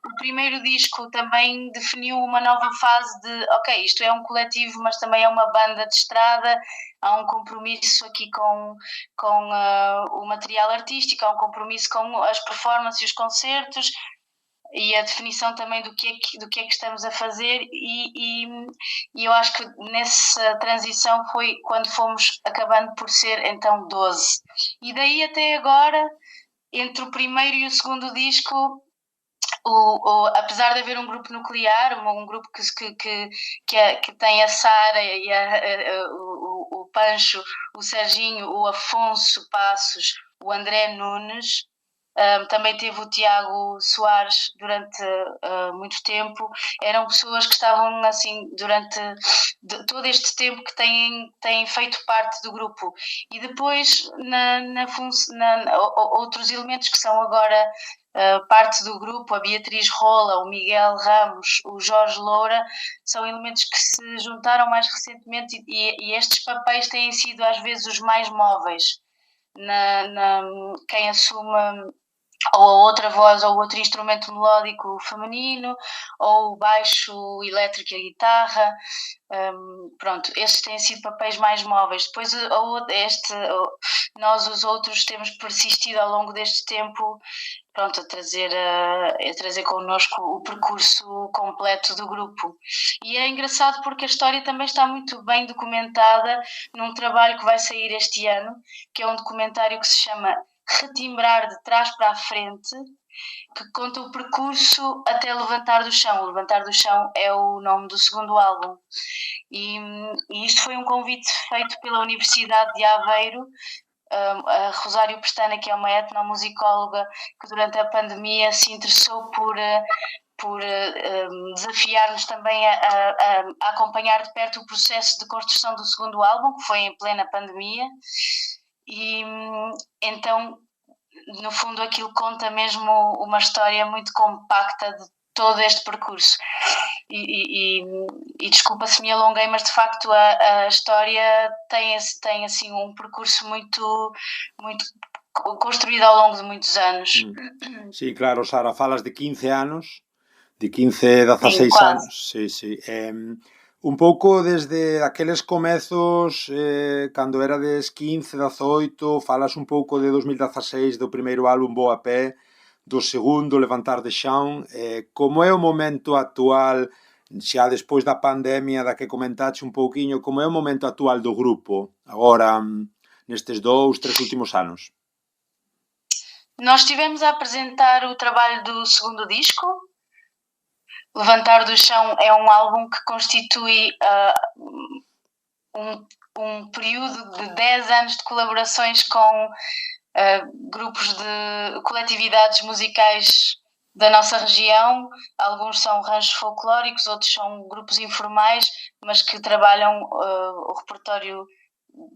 O primeiro disco também definiu uma nova fase de, ok, isto é um coletivo, mas também é uma banda de estrada. Há um compromisso aqui com o material artístico, há um compromisso com as performances e os concertos, e a definição também do que é que estamos a fazer, e eu acho que nessa transição foi quando fomos acabando por ser então 12. E daí até agora, entre o primeiro e o segundo disco, apesar de haver um grupo nuclear, um grupo que tem a Sara e o Pancho, o Serginho, o Afonso Passos, o André Nunes, também teve o Tiago Soares durante muito tempo. Eram pessoas que estavam assim durante todo este tempo, que têm feito parte do grupo. E depois outros elementos que são agora parte do grupo, a Beatriz Rola, o Miguel Ramos, o Jorge Loura, são elementos que se juntaram mais recentemente, e estes papéis têm sido às vezes os mais móveis. Quem assume ou a outra voz ou outro instrumento melódico feminino, ou o baixo elétrico e a guitarra. Pronto, esses têm sido papéis mais móveis. Depois nós os outros temos persistido ao longo deste tempo, pronto, a trazer connosco o percurso completo do grupo. E é engraçado porque a história também está muito bem documentada num trabalho que vai sair este ano, que é um documentário que se chama Retimbrar de Trás para a Frente, que conta o percurso até Levantar do Chão. O Levantar do Chão é o nome do segundo álbum. E isto foi um convite feito pela Universidade de Aveiro. A Rosário Pestana, que é uma etnomusicóloga que durante a pandemia se interessou por desafiar-nos também a acompanhar de perto o processo de construção do segundo álbum, que foi em plena pandemia. E então, no fundo, aquilo conta mesmo uma história muito compacta de todo este percurso. E desculpa se me alonguei, mas de facto a história tem assim um percurso muito, muito construído ao longo de muitos anos. Sí, claro, Sara, falas de 15 anos, de 15, 16 anos. Sí, sí. Un pouco desde aqueles comezos, cando erades 15, 18, falas un pouco de 2016, do primeiro álbum Voo a Pé, do segundo Levantar de Chão. Como é o momento actual, xa despois da pandemia da que comentaste un pouquiño, como é o momento actual do grupo agora nestes 2-3 últimos anos? Nós estivemos a apresentar o trabalho do segundo disco. Levantar do Chão é um álbum que constitui um período de 10 anos de colaborações com grupos de coletividades musicais da nossa região. Alguns são ranchos folclóricos, outros são grupos informais, mas que trabalham o repertório,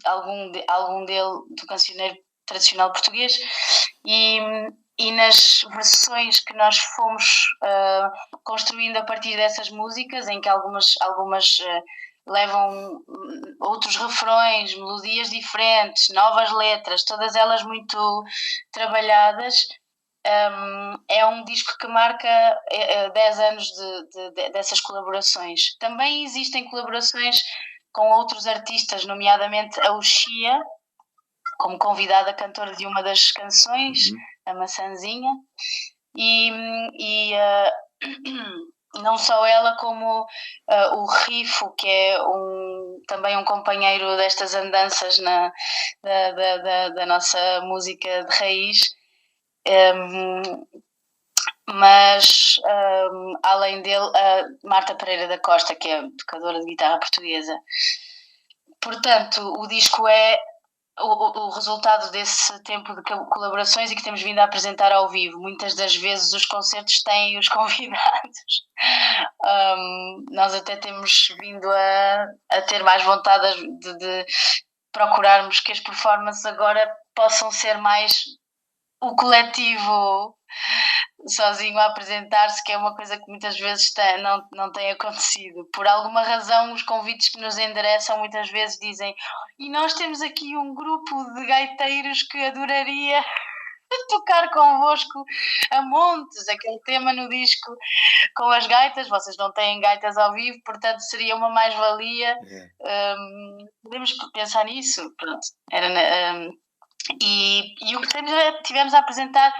algum dele do cancioneiro tradicional português, e nas versões que nós fomos construindo a partir dessas músicas, em que algumas levam outros refrões, melodias diferentes, novas letras, todas elas muito trabalhadas. É um disco que marca 10 anos dessas colaborações. Também existem colaborações com outros artistas, nomeadamente a Uxia, como convidada cantora de uma das canções, a Maçãzinha, e não só ela, como o Rifo, que é também um companheiro destas andanças da nossa música de raiz. Mas além dele, a Marta Pereira da Costa, que é tocadora de guitarra portuguesa. Portanto, o disco é o resultado desse tempo de colaborações e que temos vindo a apresentar ao vivo. Muitas das vezes os concertos têm os convidados. Nós até temos vindo a ter mais vontade de procurarmos que as performances agora possam ser mais o coletivo sozinho a apresentar-se, que é uma coisa que muitas vezes não tem acontecido. Por alguma razão, os convites que nos endereçam muitas vezes dizem: e nós temos aqui um grupo de gaiteiros que adoraria tocar convosco a montes, aquele tema no disco com as gaitas. Vocês não têm gaitas ao vivo, portanto seria uma mais-valia. Podemos pensar nisso. Pronto. E o que tivemos a apresentar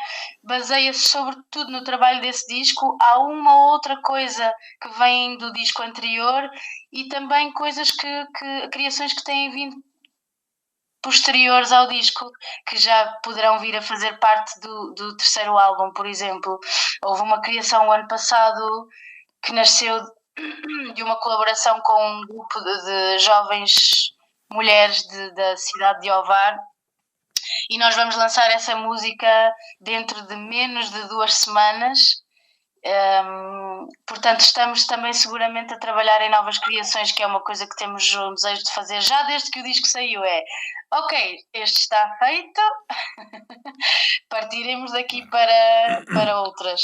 baseia-se sobretudo no trabalho desse disco. Há uma outra coisa que vem do disco anterior e também coisas criações que têm vindo posteriores ao disco, que já poderão vir a fazer parte do terceiro álbum. Por exemplo, houve uma criação o ano passado que nasceu de uma colaboração com um grupo de jovens mulheres da cidade de Ovar, e nós vamos lançar essa música dentro de menos de 2 semanas. Portanto, estamos também seguramente a trabalhar em novas criações, que é uma coisa que temos o desejo de fazer já desde que o disco saiu. Ok, este está feito, partiremos daqui para outras.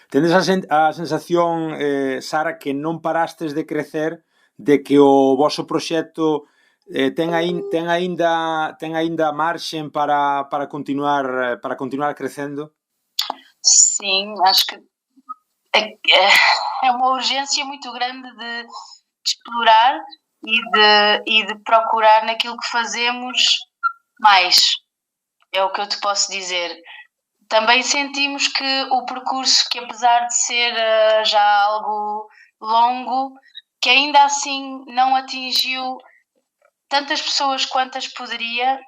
Tendes a sensación, Sara, que non parastes de crecer, de que o voso proxecto ten aínda marxen para continuar crecendo? Sim, acho que é uma urgência muito grande de explorar e de procurar naquilo que fazemos mais. É o que eu te posso dizer. Também sentimos que o percurso, que apesar de ser já algo longo, que ainda assim não atingiu tantas pessoas quantas poderia,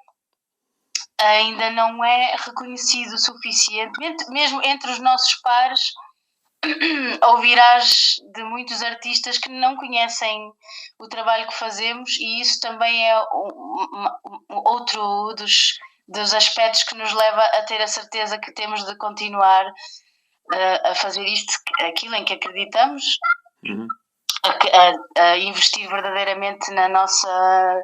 ainda não é reconhecido suficientemente, mesmo entre os nossos pares. Ouvirás de muitos artistas que não conhecem o trabalho que fazemos, e isso também é outro dos aspectos que nos leva a ter a certeza que temos de continuar a fazer isto, aquilo em que acreditamos. A investir verdadeiramente na nossa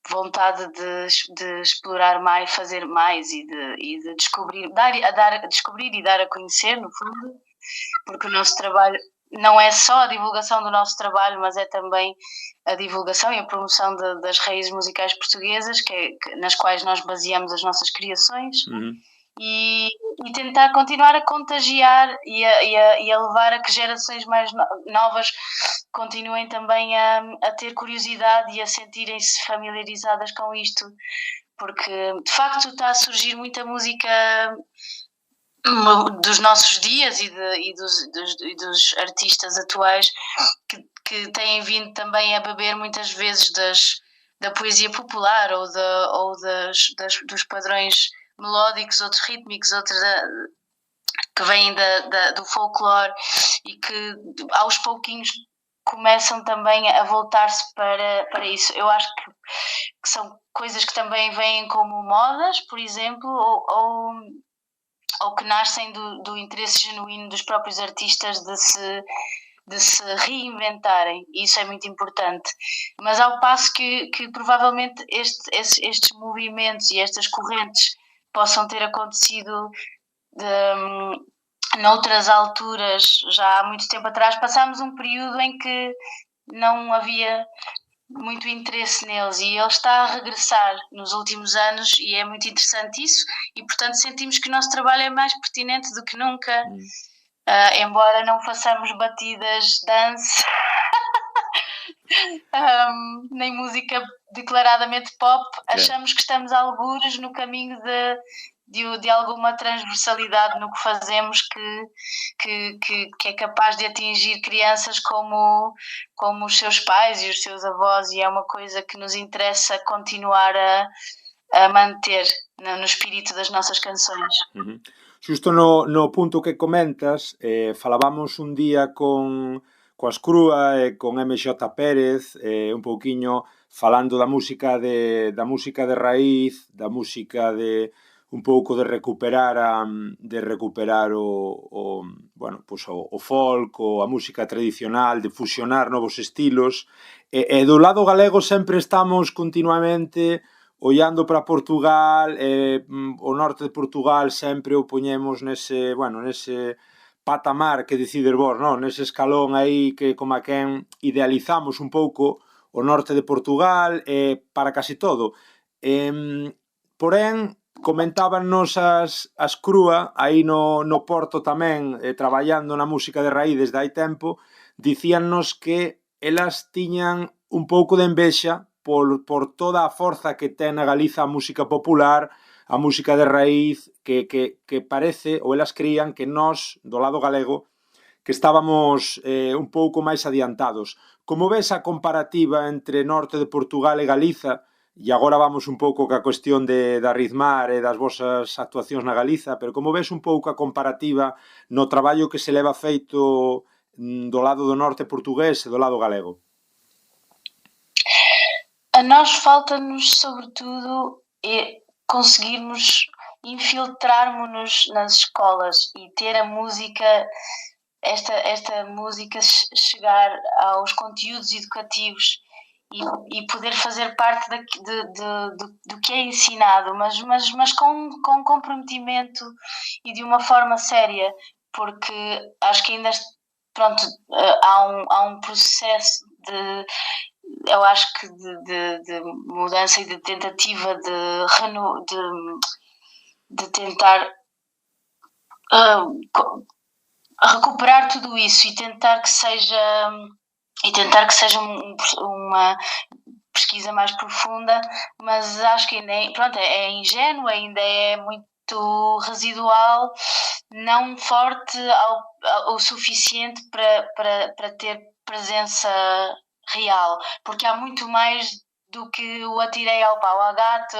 vontade de explorar mais, fazer mais e de descobrir, descobrir e dar a conhecer, no fundo, porque o nosso trabalho não é só a divulgação do nosso trabalho, mas é também a divulgação e a promoção das raízes musicais portuguesas, nas quais nós baseamos as nossas criações. E tentar continuar a contagiar e a levar a que gerações mais novas continuem também a ter curiosidade e a sentirem-se familiarizadas com isto, porque de facto está a surgir muita música dos nossos dias e dos artistas atuais que têm vindo também a beber muitas vezes da poesia popular ou dos padrões melódicos, outros rítmicos, outros que vêm do folclore e que aos pouquinhos começam também a voltar-se para isso. Eu acho que são coisas que também vêm como modas, por exemplo, ou que nascem do interesse genuíno dos próprios artistas de se reinventarem, e isso é muito importante. Mas ao passo que provavelmente estes movimentos e estas correntes possam ter acontecido noutras alturas, já há muito tempo atrás, passámos um período em que não havia muito interesse neles e ele está a regressar nos últimos anos e é muito interessante isso e, portanto, sentimos que o nosso trabalho é mais pertinente do que nunca, embora não façamos batidas, dance, nem música declaradamente pop, achamos que estamos algures no caminho de alguma transversalidade no que fazemos que é capaz de atingir crianças como os seus pais e os seus avós, e é uma coisa que nos interessa continuar a manter no espírito das nossas canções. Xusto no punto que comentas, falábamos un día con Ascrúa e con MJ Pérez, un pouquiño falando da música de raíz, da música de un pouco de recuperar o folk, ou a música tradicional, de fusionar novos estilos, e do lado galego sempre estamos continuamente ollando para Portugal, o norte de Portugal sempre o poñemos nese patamar que decides vos, non? Nese escalón aí que como a quen idealizamos un pouco o norte de Portugal para casi todo. Porén, comentábanos as Crúa, aí no Porto tamén, traballando na música de raíz desde hai tempo, dicíannos que elas tiñan un pouco de envexa por toda a forza que ten na Galiza a música popular, a música de raíz, que parece, ou elas crían que nós, do lado galego, que estábamos un pouco máis adiantados. Como ves a comparativa entre norte de Portugal e Galiza? E agora vamos un pouco ca cuestión de Arritmar e das vosas actuacións na Galiza, pero como ves un pouco a comparativa no traballo que se leva feito do lado do norte portugués e do lado galego? A nós falta-nos, sobretudo, conseguirmos infiltrarmos-nos nas escolas e ter a música, esta música chegar aos conteúdos educativos e poder fazer parte do que é ensinado, mas com comprometimento e de uma forma séria, porque acho que ainda há um processo eu acho que de mudança e de tentativa de tentar recuperar tudo isso e tentar que seja uma pesquisa mais profunda, mas acho que ainda é ingênua, ainda é muito residual, não forte o suficiente para ter presença real, porque há muito mais do que o Atirei ao Pau ao Gato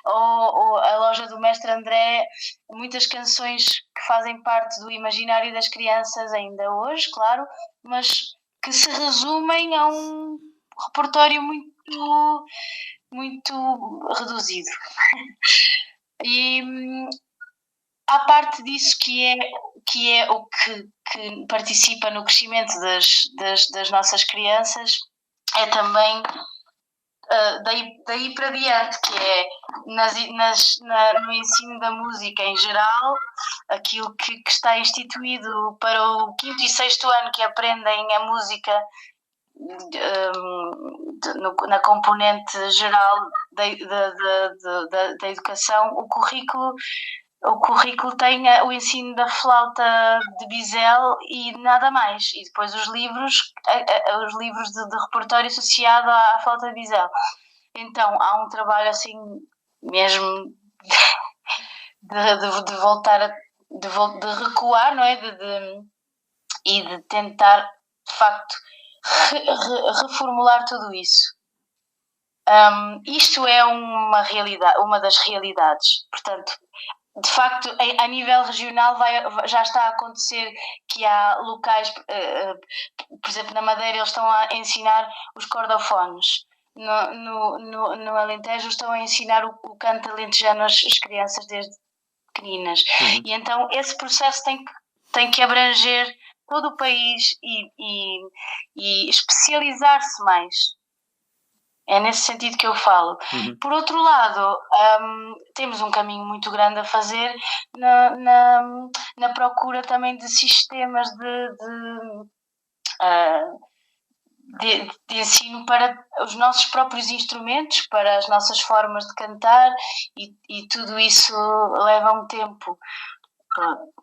ou a Loja do Mestre André, muitas canções que fazem parte do imaginário das crianças ainda hoje, claro, mas que se resumem a um repertório muito, muito reduzido. E à parte disso que é o que participa no crescimento das nossas crianças, é também daí para diante, que é no ensino da música em geral, aquilo que está instituído para o 5º e 6º ano, que aprendem a música na componente geral da educação. O currículo tem o ensino da flauta de bisel e nada mais, e depois os livros de repertório associado à flauta de bisel. Então há um trabalho assim mesmo de voltar de recuar, não é? E de tentar, de facto, reformular tudo isso. Isto é uma das realidades. Portanto, de facto, a nível regional já está a acontecer que há locais, por exemplo, na Madeira eles estão a ensinar os cordofones. No Alentejo estão a ensinar o canto alentejano às crianças desde pequeninas. E então esse processo tem que abranger todo o país e especializar-se mais. É nesse sentido que eu falo. Por outro lado, temos um caminho muito grande a fazer na procura também de sistemas de ensino para os nossos próprios instrumentos, para as nossas formas de cantar, e tudo isso leva um tempo,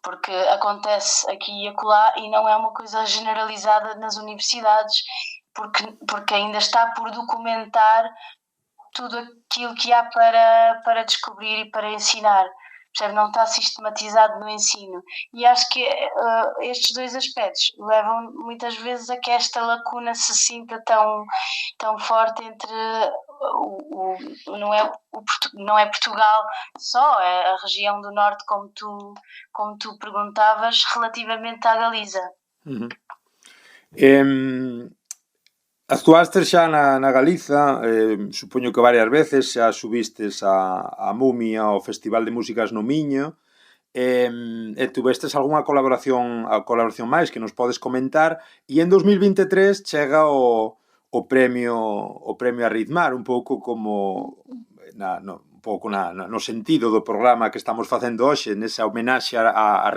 porque acontece aqui e acolá e não é uma coisa generalizada nas universidades, porque ainda está por documentar tudo aquilo que há para descobrir e para ensinar. Percebe? Não está sistematizado no ensino. E acho que estes dois aspectos levam muitas vezes a que esta lacuna se sinta tão forte entre não é Portugal só, é a região do Norte, como tu perguntavas, relativamente à Galiza. Actuaste xa na Galiza, supoño que varias veces, xa subistes a Mumia ao Festival de Músicas no Miño, e tuvestes algunha colaboración máis que nos podes comentar, e en 2023 chega o premio Arritmar, un pouco como no sentido do programa que estamos facendo hoxe, nesa homenaxe a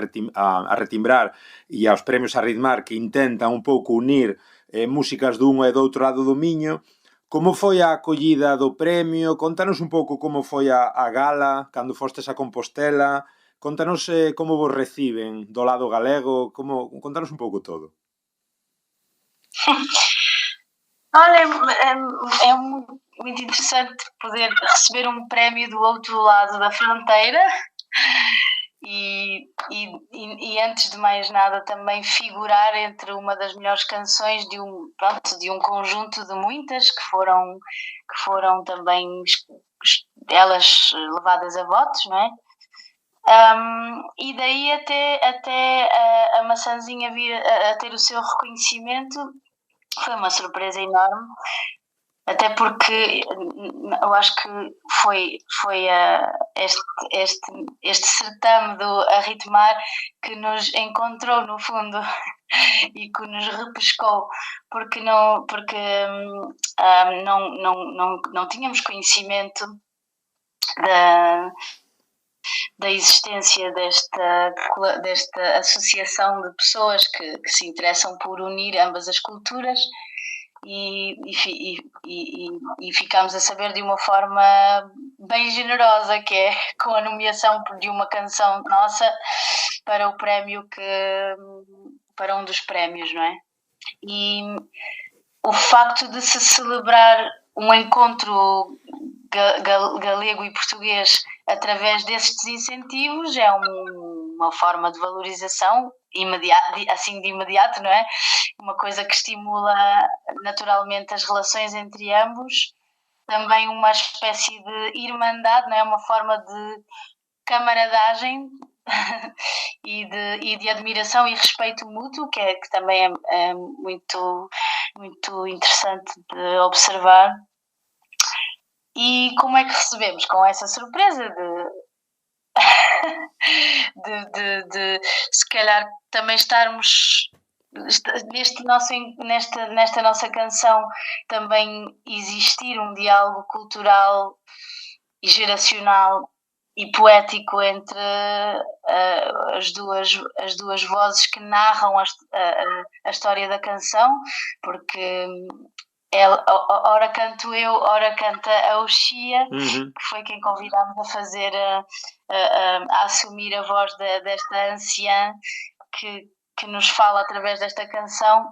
Retimbrar e aos premios Arritmar, que intentan un pouco unir músicas dun e do outro lado do Miño. Como foi a acollida do premio? Contanos un pouco como foi a gala, cando fostes a Compostela. Contanos como vos reciben do lado galego. Contanos un pouco todo. Olha, é muito interessante poder receber um prémio do outro lado da fronteira. E antes de mais nada também figurar entre uma das melhores canções de um conjunto de muitas que foram também elas levadas a votos, não é? E daí até a Maçãzinha vir a ter o seu reconhecimento foi uma surpresa enorme. Até porque eu acho que foi este certame do Arritmar que nos encontrou no fundo e que nos repescou, porque não tínhamos conhecimento da existência desta associação de pessoas que se interessam por unir ambas as culturas. E ficámos a saber de uma forma bem generosa, que é com a nomeação de uma canção nossa para o prémio para um dos prémios, não é? E o facto de se celebrar um encontro galego e português através destes incentivos é uma forma de valorização de imediato, não é? Uma coisa que estimula naturalmente as relações entre ambos, também uma espécie de irmandade, não é? Uma forma de camaradagem e de admiração e respeito mútuo, que também é muito, muito interessante de observar. E como é que recebemos? Com essa surpresa de se calhar também estarmos nesta nossa canção, também existir um diálogo cultural e geracional e poético entre as duas vozes que narram a história da canção, porque ora canto eu, ora canta a Uxia, que foi quem convidámos a fazer a assumir a voz desta anciã que nos fala através desta canção,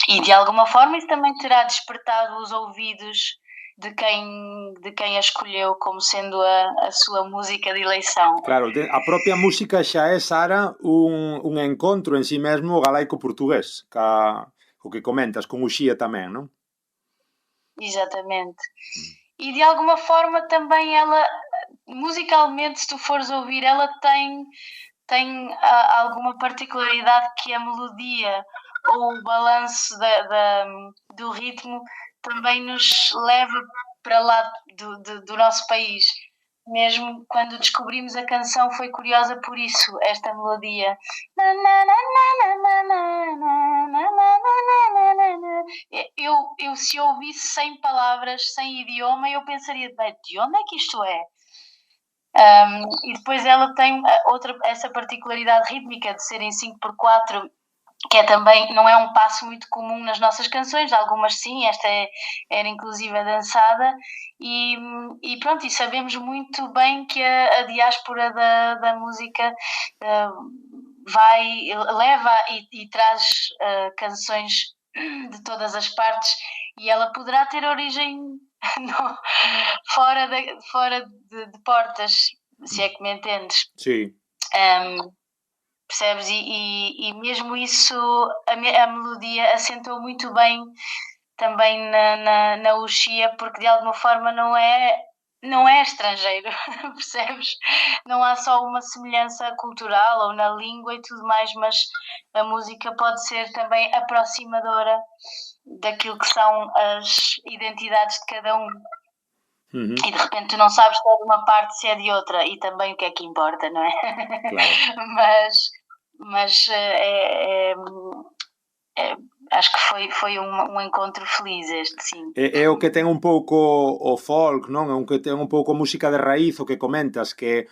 e de alguma forma isso também terá despertado os ouvidos de quem a escolheu como sendo a sua música de eleição. Claro, a propia música xa é, Sara, un encontro en si mesmo galaico-portugués, o que comentas, con Uxía tamén, non? Exatamente. E de alguma forma também ela, musicalmente, se tu fores ouvir, ela tem alguma particularidade que a melodia ou o balanço do ritmo também nos leva para lá do nosso país. Mesmo quando descobrimos a canção foi curiosa por isso, esta melodia. Eu se ouvisse sem palavras, sem idioma, eu pensaria, de onde é que isto é? E depois ela tem essa particularidade rítmica de serem 5/4, que é também, não é um passo muito comum nas nossas canções, algumas sim, esta era inclusive dançada, e pronto, e sabemos muito bem que a diáspora da música leva e traz canções de todas as partes, e ela poderá ter origem fora de portas, se é que me entendes. Sim. Percebes? E mesmo isso, a melodia assentou muito bem também na Uxía, porque de alguma forma não é estrangeiro, percebes? Não há só uma semelhança cultural ou na língua e tudo mais, mas a música pode ser também aproximadora daquilo que são as identidades de cada um. Uhum. E de repente tu não sabes se é de uma parte, se é de outra, e também o que é que importa, não é? Claro. mas acho que foi um encontro feliz este, sim. É o que ten un pouco o folk, non? É o que ten un pouco a música de raíz, o que comentas, que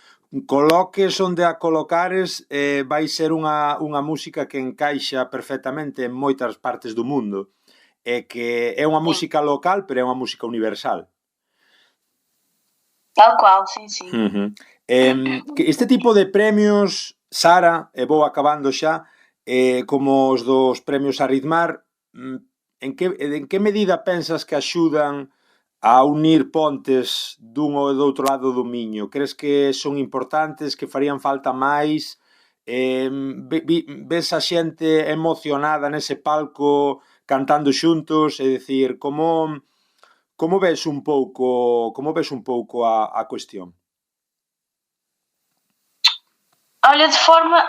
coloques onde a colocares vai ser unha música que encaixa perfectamente en moitas partes do mundo, e que é unha música local, pero é unha música universal. Tal cual, sim. Que este tipo de premios, Sara, e vou acabando xa, como os dos premios Arritmar, en que medida pensas que axudan a unir pontes dun ou do outro lado do Miño? Crees que son importantes, que farían falta máis? Ves a xente emocionada nese palco cantando xuntos? É dicir, como ves un pouco a cuestión? Olha, de forma,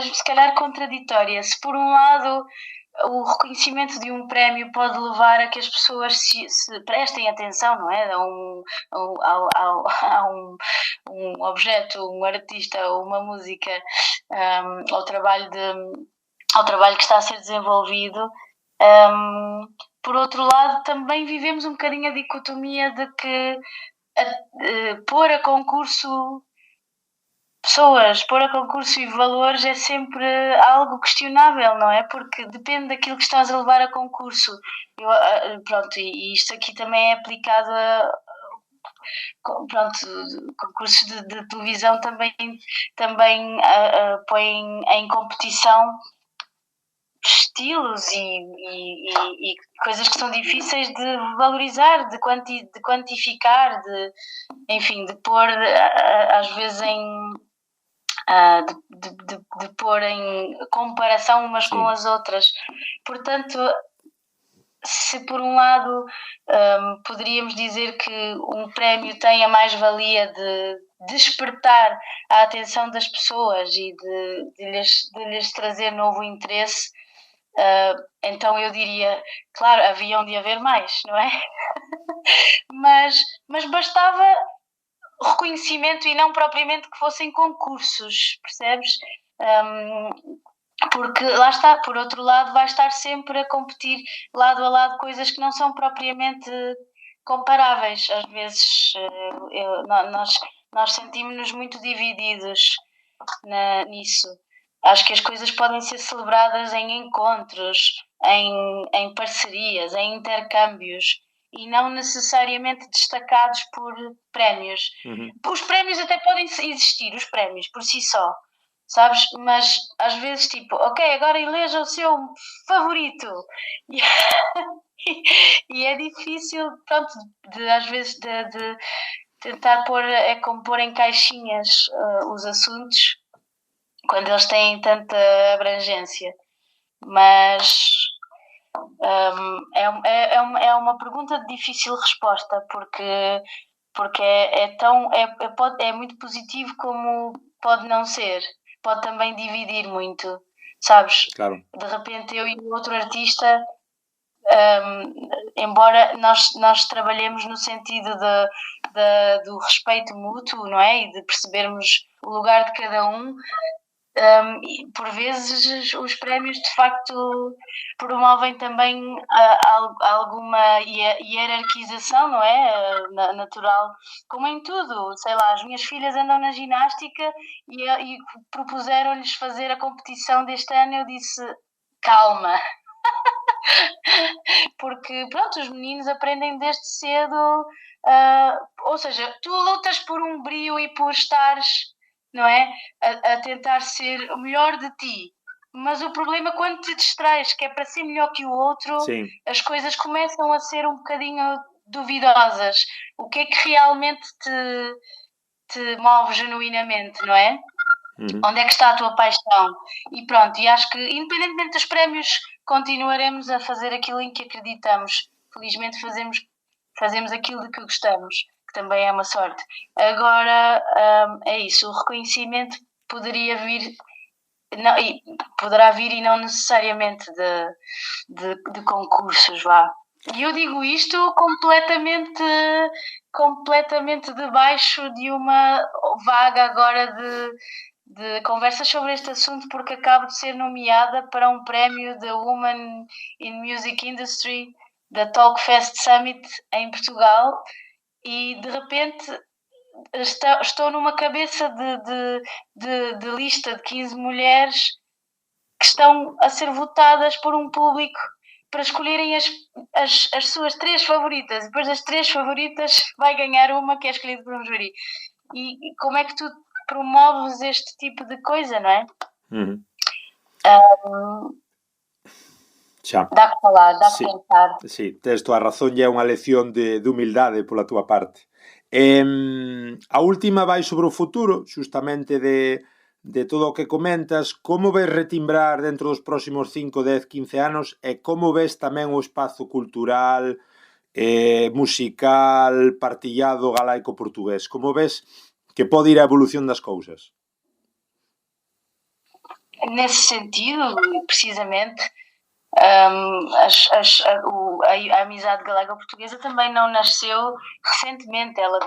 se calhar, contraditória. Se por um lado o reconhecimento de um prémio pode levar a que as pessoas se prestem atenção, não é? A um objeto, um artista, uma música, ao trabalho que está a ser desenvolvido. Por outro lado, também vivemos um bocadinho a dicotomia de que pôr a concurso pessoas, pôr a concurso e valores é sempre algo questionável, não é? Porque depende daquilo que estás a levar a concurso. Pronto, e isto aqui também é aplicado a concursos de televisão também põem em competição estilos e coisas que são difíceis de valorizar, de quantificar, de pôr às vezes de pôr em comparação umas com as outras. Portanto, se por um lado poderíamos dizer que um prémio tem a mais-valia de despertar a atenção das pessoas e de lhes trazer novo interesse, então eu diria, claro, haviam de haver mais, não é? mas bastava reconhecimento e não propriamente que fossem concursos, percebes? Porque lá está, por outro lado, vai estar sempre a competir lado a lado coisas que não são propriamente comparáveis. Às vezes nós sentimos-nos muito divididos nisso. Acho que as coisas podem ser celebradas em encontros, em parcerias, em intercâmbios, e não necessariamente destacados por prémios. Uhum. Os prémios até podem existir, os prémios por si só, sabes? Mas às vezes ok, agora eleja o seu favorito. e é difícil, pronto, às vezes de tentar pôr, é como pôr em caixinhas os assuntos quando eles têm tanta abrangência. Mas é uma pergunta de difícil resposta, porque é muito positivo como pode não ser, pode também dividir muito, sabes? Claro. De repente eu e o outro artista, embora nós trabalhemos no sentido do respeito mútuo, não é? E de percebermos o lugar de cada um, e por vezes os prémios de facto promovem também alguma hierarquização, não é? Natural, como em tudo. Sei lá, as minhas filhas andam na ginástica e propuseram-lhes fazer a competição deste ano. Eu disse, calma. Porque, pronto, os meninos aprendem desde cedo, ou seja, tu lutas por um brio e por estares, não é? A tentar ser o melhor de ti. Mas o problema é quando te distrais, que é para ser melhor que o outro, Sim. as coisas começam a ser um bocadinho duvidosas. O que é que realmente te move genuinamente, não é? Onde é que está a tua paixão? E pronto, e acho que independentemente dos prémios, continuaremos a fazer aquilo em que acreditamos. Felizmente fazemos aquilo de que gostamos, que também é uma sorte. Agora, é isso, o reconhecimento poderia vir, poderá vir e não necessariamente de concursos, vá. E eu digo isto completamente debaixo de uma vaga agora de conversas sobre este assunto, porque acabo de ser nomeada para um prémio da Women in Music Industry da Talkfest Summit em Portugal, e de repente estou numa cabeça de lista de 15 mulheres que estão a ser votadas por um público para escolherem as suas 3 favoritas. Depois das 3 favoritas vai ganhar uma que é escolhida por um júri. E como é que tu promoves este tipo de coisa, não é? Xa. Dá que falar, dá que pensar. Sí, tes toda a razón e é unha lección de humildade pola túa parte. A última vai sobre o futuro, xustamente de todo o que comentas. Como ves retimbrar dentro dos próximos 5, 10, 15 anos, e como ves tamén o espazo cultural, musical, partillado galaico-portugués? Como ves que pode ir a evolución das cousas? Nesse sentido, precisamente, a amizade galaico-portuguesa também não nasceu recentemente. Ela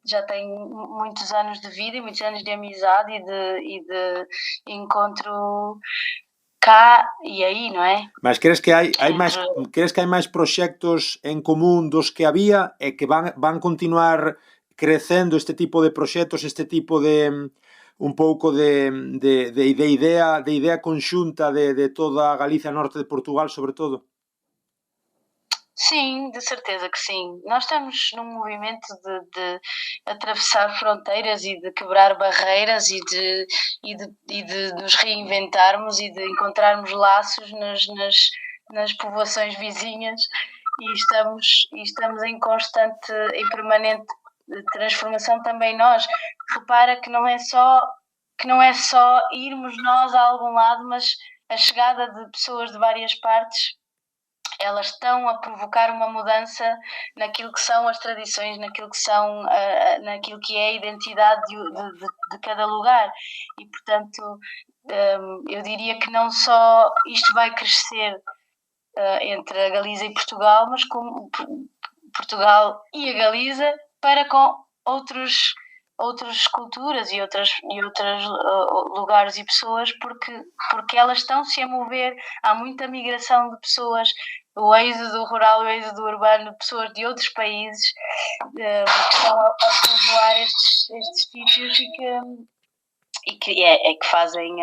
já tem muitos anos de vida e muitos anos de amizade e de encontro cá e aí, não é? Mas crees que hai máis proxectos en común dos que había e que van continuar crecendo este tipo de proxectos, este tipo de un pouco de idea conxunta de toda a Galicia, norte de Portugal, sobre todo? Sim, de certeza que sim. Nós estamos num movimento de atravessar fronteiras e de quebrar barreiras e de nos reinventarmos e de encontrarmos laços nas povoações vizinhas, e estamos em constante e permanente transformação também nós. Repara que não é só irmos nós a algum lado, mas a chegada de pessoas de várias partes, elas estão a provocar uma mudança naquilo que são as tradições, naquilo que é a identidade de cada lugar. E, portanto, eu diria que não só isto vai crescer entre a Galiza e Portugal, mas como Portugal e a Galiza para com outras culturas e outros lugares e pessoas, porque elas estão-se a mover. Há muita migração de pessoas, o êxodo rural, o êxodo urbano, de pessoas de outros países que estão a povoar estes sítios e que fazem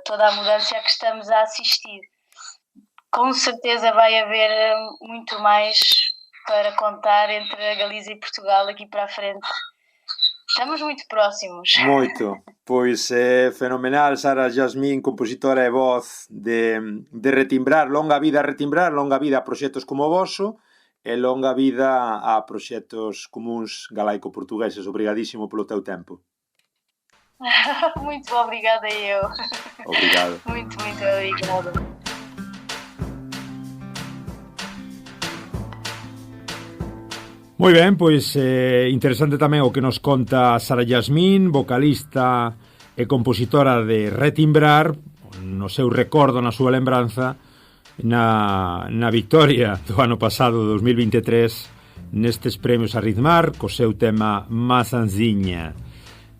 toda a mudança a que estamos a assistir. Com certeza vai haver muito mais para contar entre a Galiza e Portugal aqui para a frente. Estamos muito próximos. Moito. Pois é fenomenal, Sara Yasmín, compositora e voz de Retimbrar, longa vida a Retimbrar, longa vida a proxectos como o voso e longa vida a proxectos comuns galaico-portugueses. Obrigadísimo polo teu tempo. Muito obrigada eu. Obrigado. Muito obrigada. Moi ben, pois interesante tamén o que nos conta Sara Yasmín, vocalista e compositora de Retimbrar, no seu recordo, na súa lembranza, na victoria do ano pasado, 2023, nestes premios Arritmar, co seu tema Mazanziña.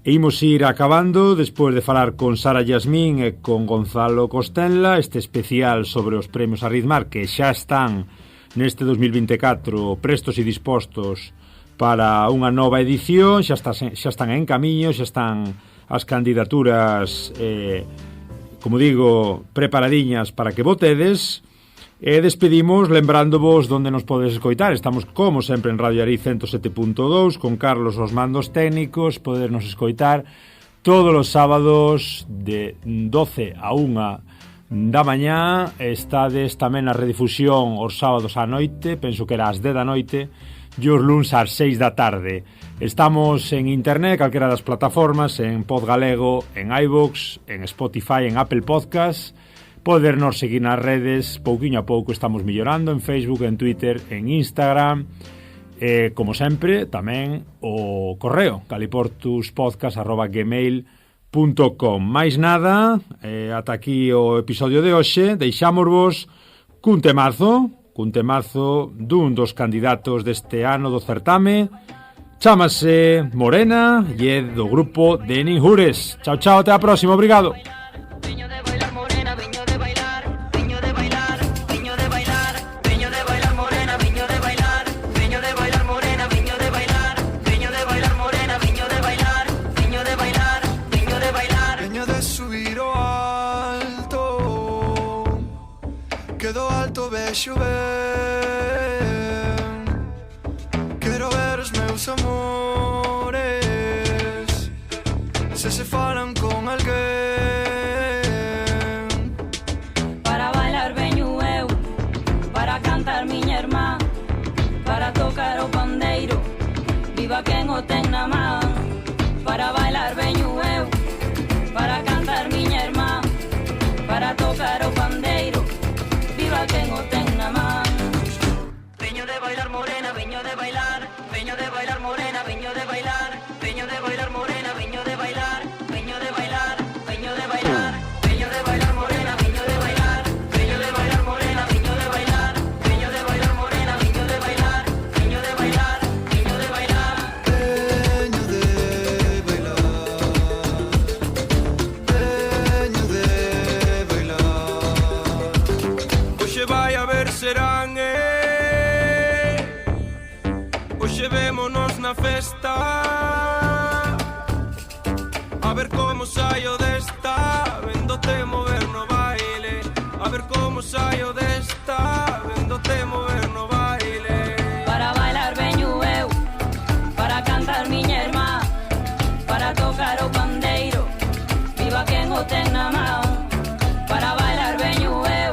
E imos ir acabando, despois de falar con Sara Yasmín e con Gonzalo Costenla, este especial sobre os premios Arritmar, que xa están neste 2024 prestos e dispostos para unha nova edición, xa están en camiño, xa están as candidaturas, como digo, preparadiñas para que votedes. E despedimos lembrándovos onde nos podes escoitar. Estamos, como sempre, en Radio Ariz 107.2 con Carlos os mandos técnicos. Podernos escoitar todos os sábados de 12 a 1 da mañá. Estades tamén na redifusión os sábados á noite, penso que era ás 10 da noite, e os luns ás 6 da tarde. Estamos en internet, calquera das plataformas, en Podgalego, en iVoox, en Spotify, en Apple Podcast. Podernos seguir nas redes, pouquiño a pouco estamos mellorando, en Facebook, en Twitter, en Instagram. Como sempre, tamén o correo caliportuspodcast@gmail.com. Mais nada, ata aquí o episodio de hoxe. Deixámosvos cun temazo dun dos candidatos deste ano do certame. Chámase Morena e é do grupo de Ninjures. Chao, chao, até a próxima, obrigado. Xover, quero ver os meus amores se falan con alguén. Para bailar veño eu, para cantar miña irmá, para tocar o pandeiro, viva quen o ten na man. Para bailar veño eu, para cantar miña irmá, para tocar o pandeiro, viva quen o ten na man. Veño de bailar morena, veño de bailar, veño de bailar morena, veño de bailar, veño de bailar morena, veño de bailar, veño de bailar, veño de bailar, veño de bailar morena, veño de bailar, veño de bailar morena, veño de bailar, veño de bailar morena, veño de bailar, veño de bailar, veño de bailar, veño de bailar, veño de bailar. Hoxe vai a ver serán hoxe vémonos na festa, a ver como saio desta, véndote mover no baile, a ver como saio desta, véndote mover no baile. Para bailar veño eu, para cantar miña irmá, para tocar o pandeiro, viva quen o ten na man. Para bailar veño eu,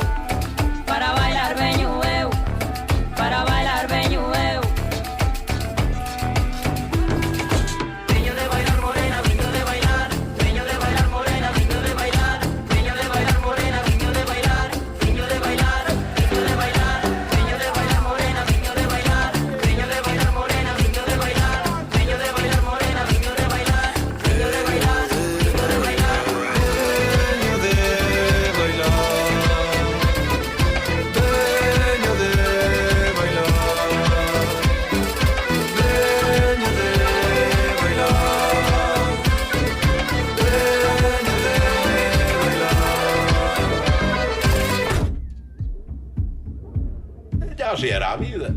para bailar veño eu, para bailar veño eu. Veño de bailar morena, veño de bailar, veño de bailar morena, veño de bailar, veño de bailar morena, veño de bailar, veño de bailar, veño de bailar, veño de bailar morena, veño de bailar, veño de bailar morena, veño de bailar, veño de bailar morena, veño de bailar, veño de bailar, veño de bailar, veño de bailar, veño de bailar, veño de bailar, Ya así era a vida.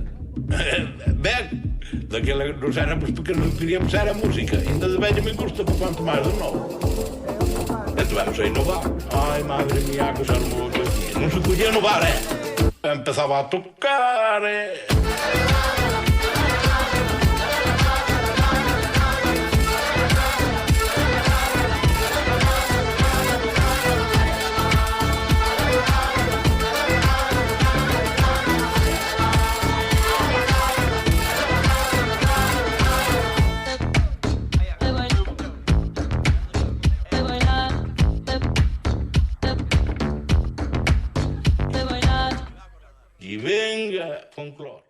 Ben, daquela que nos éramos pequenos queríamos era a música. Ainda de velho me gusta por quanto mais de novo. Então vamos a inovar. Ai, madre mía, que hermoso. Non se podía inovar, Empezaba a tocar, folclore.